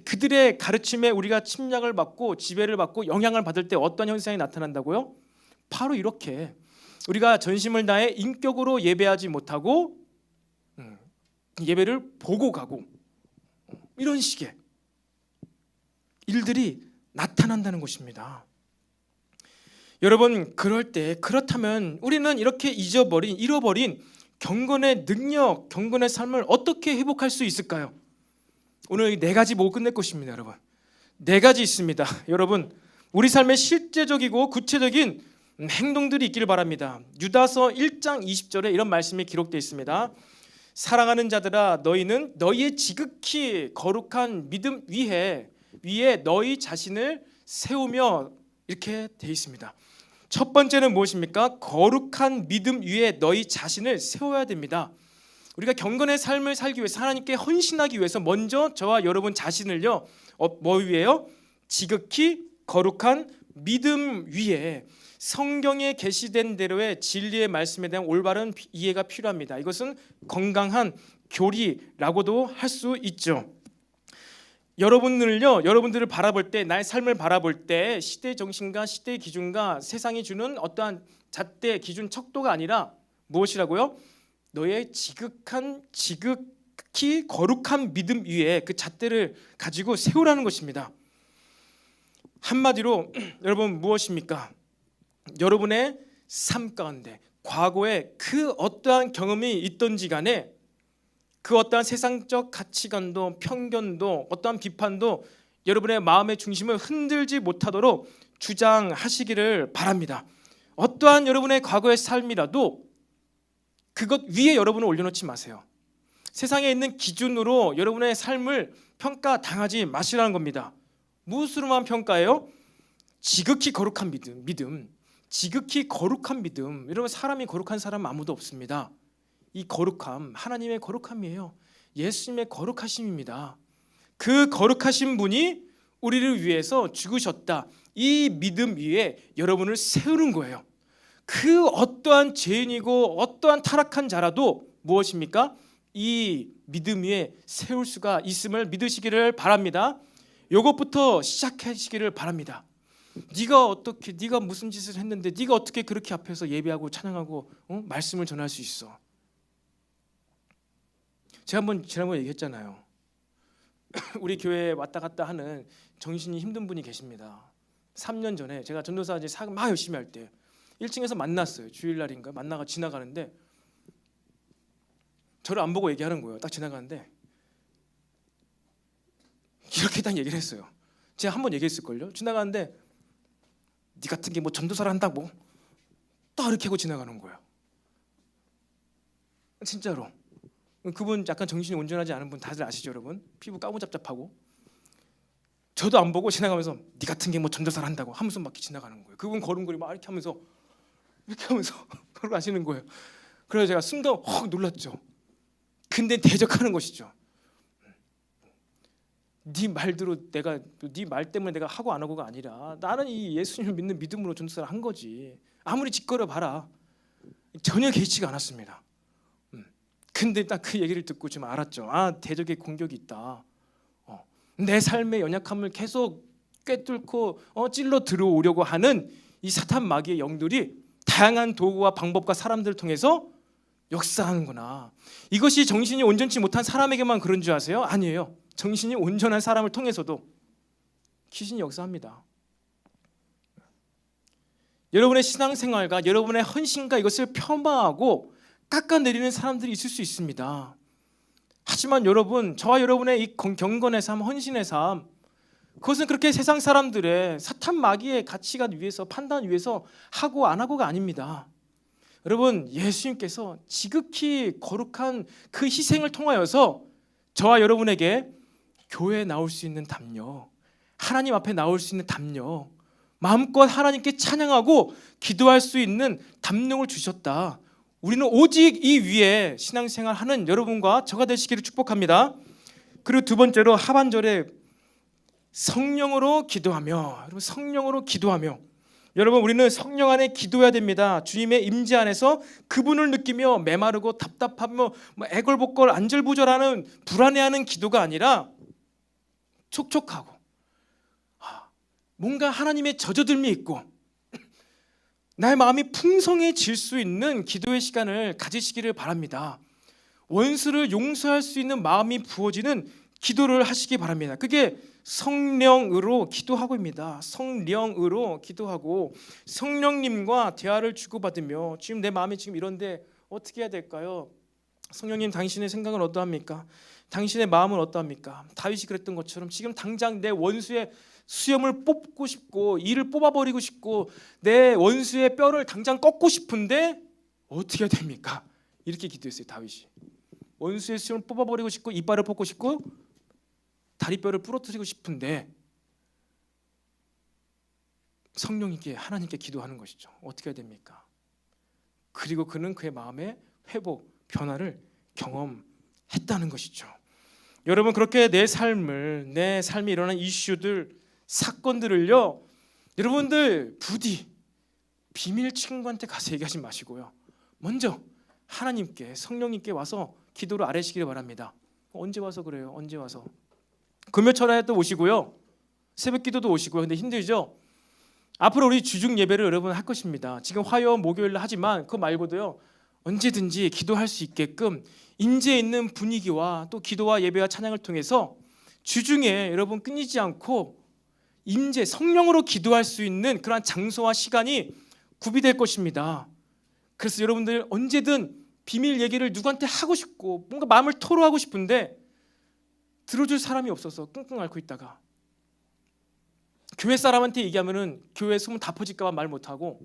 그들의 가르침에 우리가 침략을 받고 지배를 받고 영향을 받을 때 어떤 현상이 나타난다고요? 바로 이렇게 우리가 전심을 다해 인격으로 예배하지 못하고 예배를 보고 가고 이런 식의 일들이 나타난다는 것입니다. 여러분 그렇다면 우리는 이렇게 잃어버린 경건의 능력, 경건의 삶을 어떻게 회복할 수 있을까요? 오늘 4가지 보고 끝낼 것입니다. 여러분 4가지 있습니다. 여러분 우리 삶의 실제적이고 구체적인 행동들이 있기를 바랍니다. 유다서 1장 20절에 이런 말씀이 기록되어 있습니다. 사랑하는 자들아 너희는 너희의 지극히 거룩한 믿음 위에 너희 자신을 세우며 이렇게 되어 있습니다. 첫 번째는 무엇입니까? 거룩한 믿음 위에 너희 자신을 세워야 됩니다. 우리가 경건의 삶을 살기 위해서 하나님께 헌신하기 위해서 먼저 저와 여러분 자신을요 뭐 위에요? 지극히 거룩한 믿음 위에 성경에 게시된 대로의 진리의 말씀에 대한 올바른 이해가 필요합니다. 이것은 건강한 교리라고도 할 수 있죠. 여러분들을 바라볼 때 나의 삶을 바라볼 때 시대 정신과 시대 기준과 세상이 주는 어떠한 잣대 기준 척도가 아니라 무엇이라고요? 너의 지극히 거룩한 믿음 위에 그 잣대를 가지고 세우라는 것입니다. 한마디로 여러분 무엇입니까? 여러분의 삶 가운데 과거에 그 어떠한 경험이 있던지 간에 그 어떠한 세상적 가치관도 편견도 어떠한 비판도 여러분의 마음의 중심을 흔들지 못하도록 주장하시기를 바랍니다. 어떠한 여러분의 과거의 삶이라도 그것 위에 여러분을 올려놓지 마세요. 세상에 있는 기준으로 여러분의 삶을 평가당하지 마시라는 겁니다. 무엇으로만 평가해요? 지극히 거룩한 믿음. 지극히 거룩한 믿음. 여러분 사람이 거룩한 사람 아무도 없습니다. 이 거룩함 하나님의 거룩함이에요. 예수님의 거룩하심입니다. 그 거룩하신 분이 우리를 위해서 죽으셨다. 이 믿음 위에 여러분을 세우는 거예요. 그 어떠한 죄인이고 어떠한 타락한 자라도 무엇입니까? 이 믿음 위에 세울 수가 있음을 믿으시기를 바랍니다. 이것부터 시작하시기를 바랍니다. 네가 무슨 짓을 했는데 네가 어떻게 그렇게 앞에서 예배하고 찬양하고 말씀을 전할 수 있어? 제가 지난번에 얘기했잖아요. 우리 교회에 왔다 갔다 하는 정신이 힘든 분이 계십니다. 3년 전에 제가 전도사 이제 막 열심히 할 때 1층에서 만났어요. 주일날인가 만나가 지나가는데 저를 안 보고 얘기하는 거예요. 딱 지나가는데 이렇게 딱 얘기를 했어요. 제가 한번 얘기했을걸요. 지나가는데 네 같은 게 뭐 전도사를 한다고 딱 이렇게 하고 지나가는 거예요. 진짜로. 그분 약간 정신이 온전하지 않은 분 다들 아시죠 여러분? 피부 까무잡잡하고 저도 안 보고 지나가면서 네 같은 게 뭐 전도사를 한다고 하면서 막 지나가는 거예요. 그분 걸음걸이 막 이렇게 하면서 걸어가시는 거예요. 그래서 제가 순간 확 놀랐죠. 근데 대적하는 것이죠. 네 말대로 내가 네 말 때문에 내가 하고 안 하고가 아니라 나는 이 예수님을 믿는 믿음으로 전도사를 한 거지. 아무리 짓거려 봐라. 전혀 개의치가 않았습니다. 근데 딱 그 얘기를 듣고 좀 알았죠. 아, 대적의 공격이 있다. 내 삶의 연약함을 계속 꿰뚫고 찔러 들어오려고 하는 이 사탄 마귀의 영들이 다양한 도구와 방법과 사람들을 통해서 역사하는구나. 이것이 정신이 온전치 못한 사람에게만 그런 줄 아세요? 아니에요. 정신이 온전한 사람을 통해서도 귀신이 역사합니다. 여러분의 신앙생활과 여러분의 헌신과 이것을 폄하하고 깎아내리는 사람들이 있을 수 있습니다. 하지만 여러분, 저와 여러분의 이 경건의 삶, 헌신의 삶, 그것은 그렇게 세상 사람들의 사탄 마귀의 가치관 위에서, 판단 위에서 하고 안 하고가 아닙니다. 여러분, 예수님께서 지극히 거룩한 그 희생을 통하여서 저와 여러분에게 교회에 나올 수 있는 담력, 하나님 앞에 나올 수 있는 담력, 마음껏 하나님께 찬양하고 기도할 수 있는 담력을 주셨다. 우리는 오직 이 위에 신앙생활 하는 여러분과 저가 되시기를 축복합니다. 그리고 두 번째로 하반절에 성령으로 기도하며, 여러분, 성령으로 기도하며, 여러분, 우리는 성령 안에 기도해야 됩니다. 주님의 임재 안에서 그분을 느끼며 메마르고 답답하며 애걸복걸 안절부절하는 불안해하는 기도가 아니라 촉촉하고 뭔가 하나님의 젖어들미 있고 나의 마음이 풍성해질 수 있는 기도의 시간을 가지시기를 바랍니다. 원수를 용서할 수 있는 마음이 부어지는 기도를 하시기 바랍니다. 그게 성령으로 기도하고입니다. 성령으로 기도하고 성령님과 대화를 주고받으며 지금 내 마음이 지금 이런데 어떻게 해야 될까요? 성령님, 당신의 생각은 어떠합니까? 당신의 마음은 어떠합니까? 다윗이 그랬던 것처럼 지금 당장 내 원수의 수염을 뽑고 싶고 이를 뽑아버리고 싶고 내 원수의 뼈를 당장 꺾고 싶은데 어떻게 해야 됩니까? 이렇게 기도했어요. 다윗이. 원수의 수염을 뽑아버리고 싶고 이빨을 뽑고 싶고 다리뼈를 부러뜨리고 싶은데 성령님께, 하나님께 기도하는 것이죠. 어떻게 해야 됩니까? 그리고 그는 그의 마음의 회복, 변화를 경험했다는 것이죠. 여러분, 그렇게 내 삶에 일어난 이슈들, 사건들을요, 여러분들 부디 비밀 친구한테 가서 얘기하지 마시고요, 먼저 하나님께, 성령님께 와서 기도를 아뢰시기를 바랍니다. 언제 와서 그래요? 언제 와서? 금요철야도 오시고요, 새벽기도도 오시고요. 근데 힘들죠? 앞으로 우리 주중 예배를 여러분 할 것입니다. 지금 화요, 목요일 하지만 그거 말고도요, 언제든지 기도할 수 있게끔 임재 있는 분위기와 또 기도와 예배와 찬양을 통해서 주중에 여러분 끊이지 않고 임재, 성령으로 기도할 수 있는 그러한 장소와 시간이 구비될 것입니다. 그래서 여러분들 언제든 비밀 얘기를 누구한테 하고 싶고 뭔가 마음을 토로하고 싶은데 들어줄 사람이 없어서 끙끙 앓고 있다가 교회 사람한테 얘기하면은 교회 소문 다 퍼질까 봐 말 못하고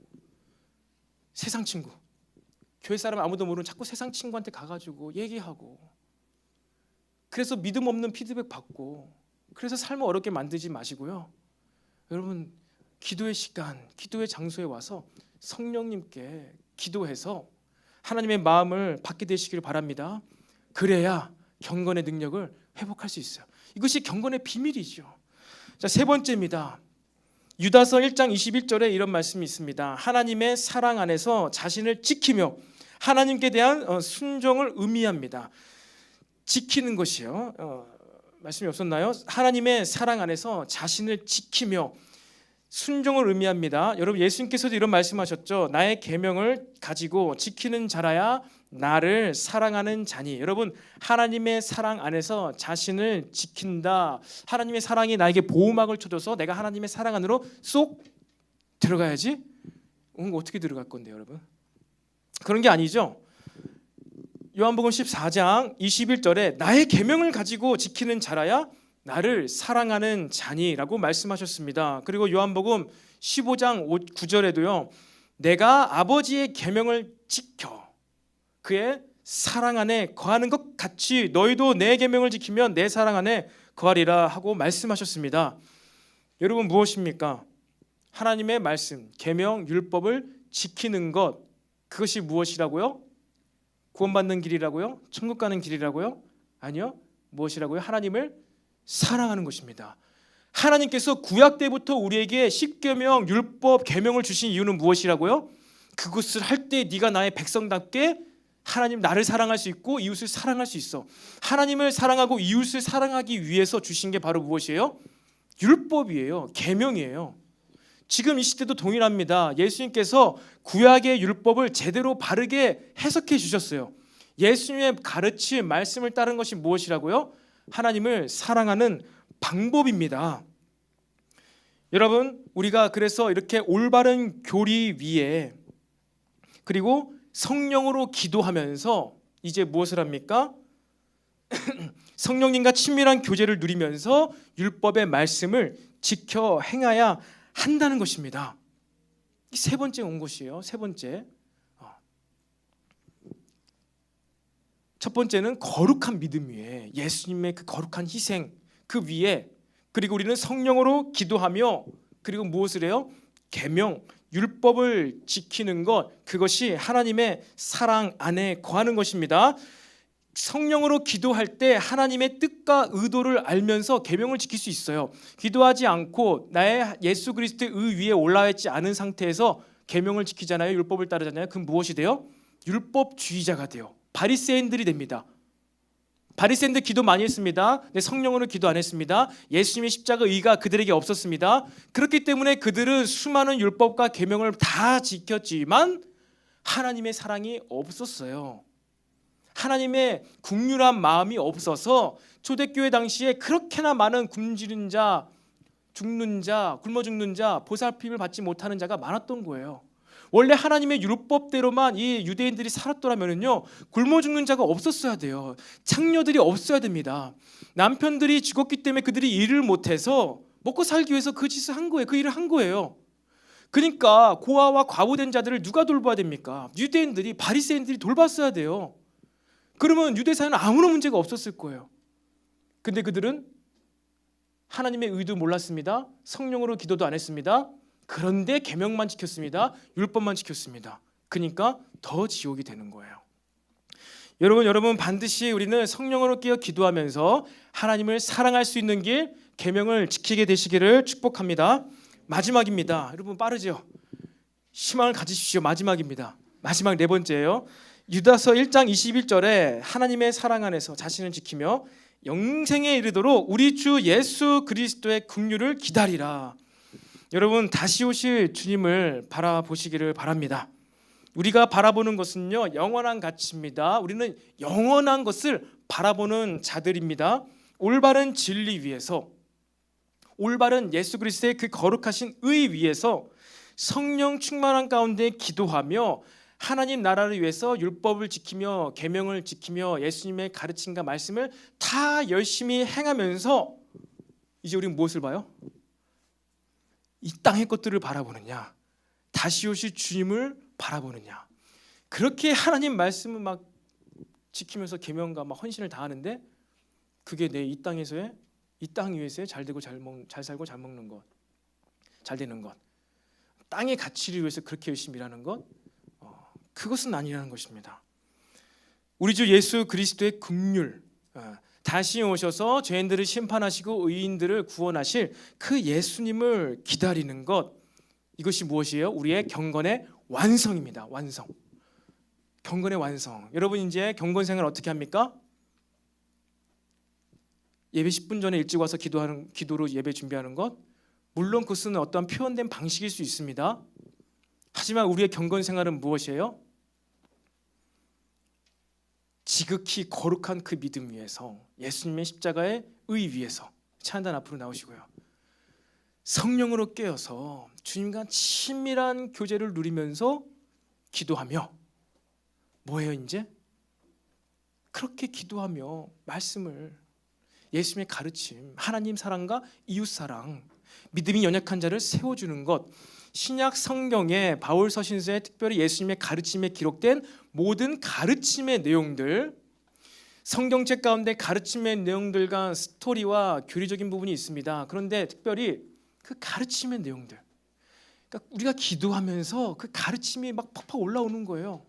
세상 친구, 교회 사람 아무도 모르는 자꾸 세상 친구한테 가가지고 얘기하고 그래서 믿음 없는 피드백 받고 그래서 삶을 어렵게 만들지 마시고요. 여러분, 기도의 시간, 기도의 장소에 와서 성령님께 기도해서 하나님의 마음을 받게 되시길 바랍니다. 그래야 경건의 능력을 회복할 수 있어요. 이것이 경건의 비밀이죠. 자, 세 번째입니다. 유다서 1장 21절에 이런 말씀이 있습니다. 하나님의 사랑 안에서 자신을 지키며 하나님께 대한 순종을 의미합니다. 지키는 것이요. 말씀이 없었나요? 하나님의 사랑 안에서 자신을 지키며 순종을 의미합니다. 여러분, 예수님께서도 이런 말씀하셨죠. 나의 계명을 가지고 지키는 자라야 나를 사랑하는 자니. 여러분, 하나님의 사랑 안에서 자신을 지킨다. 하나님의 사랑이 나에게 보호막을 쳐줘서 내가 하나님의 사랑 안으로 쏙 들어가야지. 어떻게 들어갈 건데 여러분? 그런 게 아니죠. 요한복음 14장 21절에 나의 계명을 가지고 지키는 자라야 나를 사랑하는 자니라고 말씀하셨습니다. 그리고 요한복음 15장 9절에도요. 내가 아버지의 계명을 지켜 그의 사랑 안에 거하는 것 같이 너희도 내 계명을 지키면 내 사랑 안에 거하리라 하고 말씀하셨습니다. 여러분, 무엇입니까? 하나님의 말씀, 계명, 율법을 지키는 것, 그것이 무엇이라고요? 구원받는 길이라고요? 천국 가는 길이라고요? 아니요. 무엇이라고요? 하나님을 사랑하는 것입니다. 하나님께서 구약 때부터 우리에게 십계명, 율법, 계명을 주신 이유는 무엇이라고요? 그것을 할 때 네가 나의 백성답게 하나님 나를 사랑할 수 있고 이웃을 사랑할 수 있어. 하나님을 사랑하고 이웃을 사랑하기 위해서 주신 게 바로 무엇이에요? 율법이에요. 계명이에요. 지금 이 시대도 동일합니다. 예수님께서 구약의 율법을 제대로 바르게 해석해 주셨어요. 예수님의 가르침, 말씀을 따른 것이 무엇이라고요? 하나님을 사랑하는 방법입니다. 여러분, 우리가 그래서 이렇게 올바른 교리 위에 그리고 성령으로 기도하면서 이제 무엇을 합니까? 성령님과 친밀한 교제를 누리면서 율법의 말씀을 지켜 행해야 한다는 것입니다. 세 번째 온 것이에요. 세 번째. 첫 번째는 거룩한 믿음 위에 예수님의 그 거룩한 희생 그 위에 그리고 우리는 성령으로 기도하며 그리고 무엇을 해요? 계명, 율법을 지키는 것 그것이 하나님의 사랑 안에 거하는 것입니다. 성령으로 기도할 때 하나님의 뜻과 의도를 알면서 계명을 지킬 수 있어요. 기도하지 않고 나의 예수 그리스도의 의 위에 올라와 있지 않은 상태에서 계명을 지키잖아요. 율법을 따르잖아요. 그럼 무엇이 돼요? 율법주의자가 돼요. 바리새인들이 됩니다. 바리새인들 기도 많이 했습니다. 근데 성령으로 기도 안 했습니다. 예수님의 십자가 의가 그들에게 없었습니다. 그렇기 때문에 그들은 수많은 율법과 계명을 다 지켰지만 하나님의 사랑이 없었어요. 하나님의 긍휼한 마음이 없어서 초대교회 당시에 그렇게나 많은 굶주린 자, 죽는 자, 굶어 죽는 자, 보살핌을 받지 못하는 자가 많았던 거예요. 원래 하나님의 율법대로만 이 유대인들이 살았더라면요 굶어 죽는 자가 없었어야 돼요. 창녀들이 없어야 됩니다. 남편들이 죽었기 때문에 그들이 일을 못해서 먹고 살기 위해서 그 짓을 한 거예요. 그 일을 한 거예요. 그러니까 고아와 과부된 자들을 누가 돌봐야 됩니까? 유대인들이 바리새인들이 돌봤어야 돼요. 그러면 유대 사회는 아무런 문제가 없었을 거예요. 근데 그들은 하나님의 의도 몰랐습니다. 성령으로 기도도 안 했습니다. 그런데 계명만 지켰습니다. 율법만 지켰습니다. 그러니까 더 지옥이 되는 거예요. 여러분 반드시 우리는 성령으로 깨어 기도하면서 하나님을 사랑할 수 있는 길 계명을 지키게 되시기를 축복합니다. 마지막입니다. 여러분 빠르죠? 희망을 가지십시오. 마지막입니다. 마지막 네 번째예요. 유다서 1장 21절에 하나님의 사랑 안에서 자신을 지키며 영생에 이르도록 우리 주 예수 그리스도의 긍휼을 기다리라. 여러분 다시 오실 주님을 바라보시기를 바랍니다. 우리가 바라보는 것은요 영원한 가치입니다. 우리는 영원한 것을 바라보는 자들입니다. 올바른 진리 위에서 올바른 예수 그리스도의 그 거룩하신 의 위에서 성령 충만한 가운데 기도하며 하나님 나라를 위해서 율법을 지키며 계명을 지키며 예수님의 가르침과 말씀을 다 열심히 행하면서 이제 우리는 무엇을 봐요? 이 땅의 것들을 바라보느냐 다시 오실 주님을 바라보느냐 그렇게 하나님 말씀을 막 지키면서 계명과 막 헌신을 다하는데 그게 내 이 땅에서의 이 땅 위에서의 잘 되고 잘 살고 잘 먹는 것 잘 되는 것 땅의 가치를 위해서 그렇게 열심히 일하는 것 그것은 아니라는 것입니다. 우리 주 예수 그리스도의 긍휼 다시 오셔서 죄인들을 심판하시고 의인들을 구원하실 그 예수님을 기다리는 것 이것이 무엇이에요? 우리의 경건의 완성입니다. 완성. 경건의 완성. 여러분 이제 경건 생활 어떻게 합니까? 예배 10분 전에 일찍 와서 기도로 예배 준비하는 것 물론 그것은 어떠한 표현된 방식일 수 있습니다. 하지만 우리의 경건 생활은 무엇이에요? 지극히 거룩한 그 믿음 위에서 예수님의 십자가의 의 위에서 찬단 앞으로 나오시고요. 성령으로 깨어서 주님과 친밀한 교제를 누리면서 기도하며 뭐예요 이제? 그렇게 기도하며 말씀을 예수님의 가르침, 하나님 사랑과 이웃 사랑, 믿음이 연약한 자를 세워주는 것 신약 성경에 바울 서신서에 특별히 예수님의 가르침에 기록된 모든 가르침의 내용들 성경책 가운데 가르침의 내용들과 스토리와 교리적인 부분이 있습니다. 그런데 특별히 그 가르침의 내용들 그러니까 우리가 기도하면서 그 가르침이 막 팍팍 올라오는 거예요.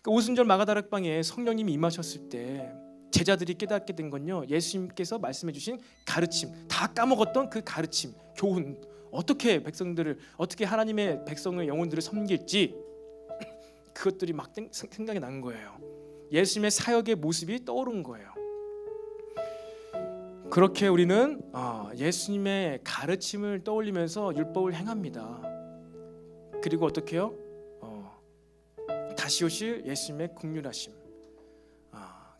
그러니까 오순절 마가다락방에 성령님이 임하셨을 때 제자들이 깨닫게 된 건요, 예수님께서 말씀해 주신 가르침, 다 까먹었던 그 가르침, 교훈, 어떻게 백성들을, 어떻게 하나님의 백성의 영혼들을 섬길지, 그것들이 막 생각이 난 거예요. 예수님의 사역의 모습이 떠오른 거예요. 그렇게 우리는 예수님의 가르침을 떠올리면서 율법을 행합니다. 그리고 어떻게 해요? 다시 오실 예수님의 긍휼하심,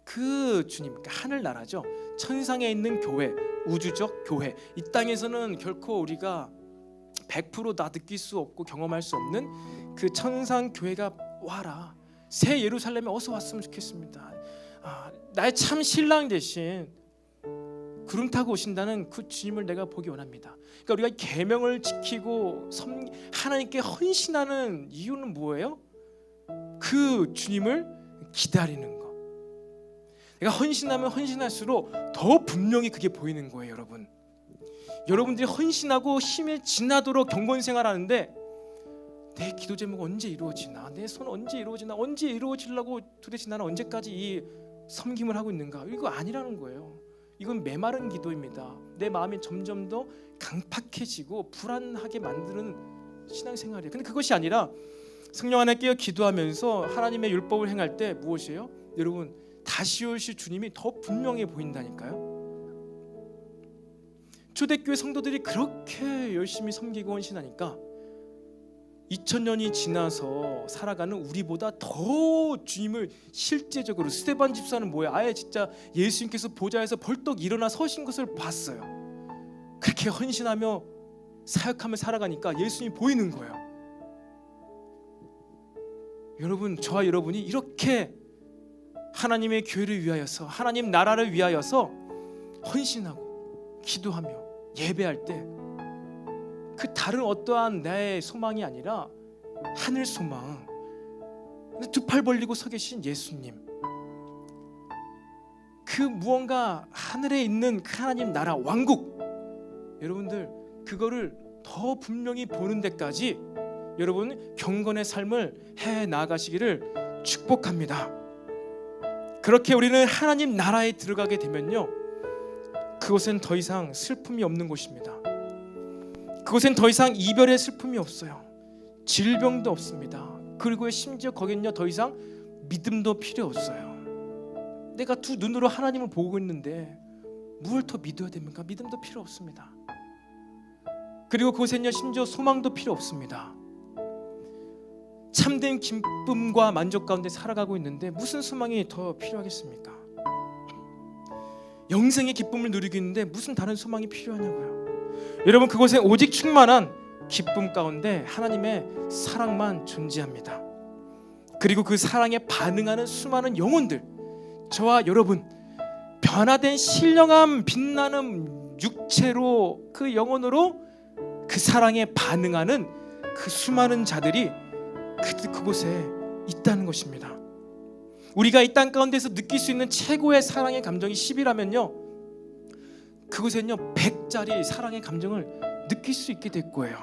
그 주님, 하늘나라죠. 천상에 있는 교회, 우주적 교회, 이 땅에서는 결코 우리가 100% 다 느낄 수 없고 경험할 수 없는 그 천상 교회가 와라, 새 예루살렘에 어서 왔으면 좋겠습니다. 나의 참 신랑 대신 구름 타고 오신다는 그 주님을 내가 보기 원합니다. 그러니까 우리가 계명을 지키고 하나님께 헌신하는 이유는 뭐예요? 그 주님을 기다리는 거. 내가 헌신하면 헌신할수록 더 분명히 그게 보이는 거예요. 여러분들이 헌신하고 힘이 지나도록 경건생활하는데 내 기도 제목 언제 이루어지나, 내 손 언제 이루어지나, 언제 이루어지려고 도대체 나는 언제까지 이 섬김을 하고 있는가, 이거 아니라는 거예요. 이건 메마른 기도입니다. 내 마음이 점점 더 강팍해지고 불안하게 만드는 신앙생활이에요. 근데 그것이 아니라 성령 안에 깨어 기도하면서 하나님의 율법을 행할 때 무엇이에요? 여러분, 다시 오실 주님이 더 분명해 보인다니까요. 초대교회 성도들이 그렇게 열심히 섬기고 헌신하니까 2000년이 지나서 살아가는 우리보다 더 주님을 실제적으로, 스데반 집사는 뭐야? 아예 진짜 예수님께서 보좌에서 벌떡 일어나 서신 것을 봤어요. 그렇게 헌신하며 사역하며 살아가니까 예수님이 보이는 거예요. 여러분, 저와 여러분이 이렇게 하나님의 교회를 위하여서, 하나님 나라를 위하여서 헌신하고 기도하며 예배할 때 그 다른 어떠한 나의 소망이 아니라 하늘 소망, 두 팔 벌리고 서 계신 예수님, 그 무언가 하늘에 있는 그 하나님 나라 왕국, 여러분들 그거를 더 분명히 보는 데까지 여러분 경건의 삶을 해 나가시기를 축복합니다. 그렇게 우리는 하나님 나라에 들어가게 되면요, 그곳엔 더 이상 슬픔이 없는 곳입니다. 그곳엔 더 이상 이별의 슬픔이 없어요. 질병도 없습니다. 그리고 심지어 거긴요, 더 이상 믿음도 필요 없어요. 내가 두 눈으로 하나님을 보고 있는데 뭘 더 믿어야 됩니까? 믿음도 필요 없습니다. 그리고 그곳엔요, 심지어 소망도 필요 없습니다. 참된 기쁨과 만족 가운데 살아가고 있는데 무슨 소망이 더 필요하겠습니까? 영생의 기쁨을 누리고 있는데 무슨 다른 소망이 필요하냐고요. 여러분, 그곳에 오직 충만한 기쁨 가운데 하나님의 사랑만 존재합니다. 그리고 그 사랑에 반응하는 수많은 영혼들, 저와 여러분, 변화된 신령함 빛나는 육체로, 그 영혼으로 그 사랑에 반응하는 그 수많은 자들이 그곳에 있다는 것입니다. 우리가 이 땅 가운데서 느낄 수 있는 최고의 사랑의 감정이 10이라면요, 그곳엔요 100짜리 사랑의 감정을 느낄 수 있게 될 거예요.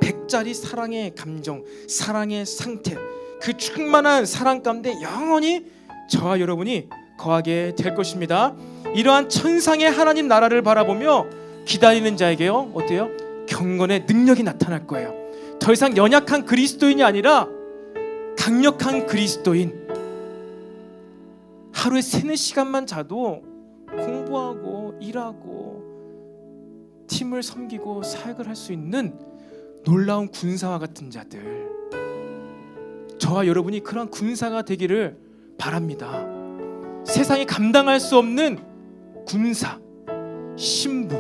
100짜리 사랑의 감정, 사랑의 상태, 그 충만한 사랑 가운데 영원히 저와 여러분이 거하게 될 것입니다. 이러한 천상의 하나님 나라를 바라보며 기다리는 자에게요, 어때요? 경건의 능력이 나타날 거예요. 더 이상 연약한 그리스도인이 아니라 강력한 그리스도인. 하루에 3-4시간만 자도 공부하고 일하고 팀을 섬기고 사역을 할 수 있는 놀라운 군사와 같은 자들, 저와 여러분이 그런 군사가 되기를 바랍니다. 세상이 감당할 수 없는 군사, 신부,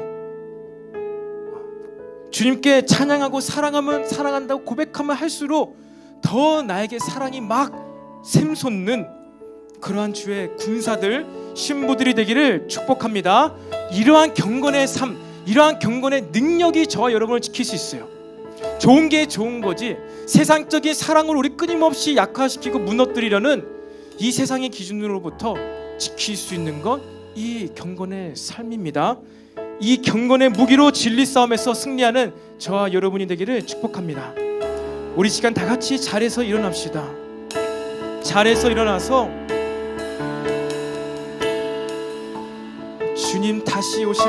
주님께 찬양하고 사랑한다고 고백하면 할수록 더 나에게 사랑이 막 샘솟는 그러한 주의 군사들, 신부들이 되기를 축복합니다. 이러한 경건의 삶, 이러한 경건의 능력이 저와 여러분을 지킬 수 있어요. 좋은 게 좋은 거지, 세상적인 사랑으로 우리 끊임없이 약화시키고 무너뜨리려는 이 세상의 기준으로부터 지킬 수 있는 건 이 경건의 삶입니다. 이 경건의 무기로 진리 싸움에서 승리하는 저와 여러분이 되기를 축복합니다. 우리 시간 다 같이 자리에서 일어납시다. 자리에서 일어나서 주님 다시 오실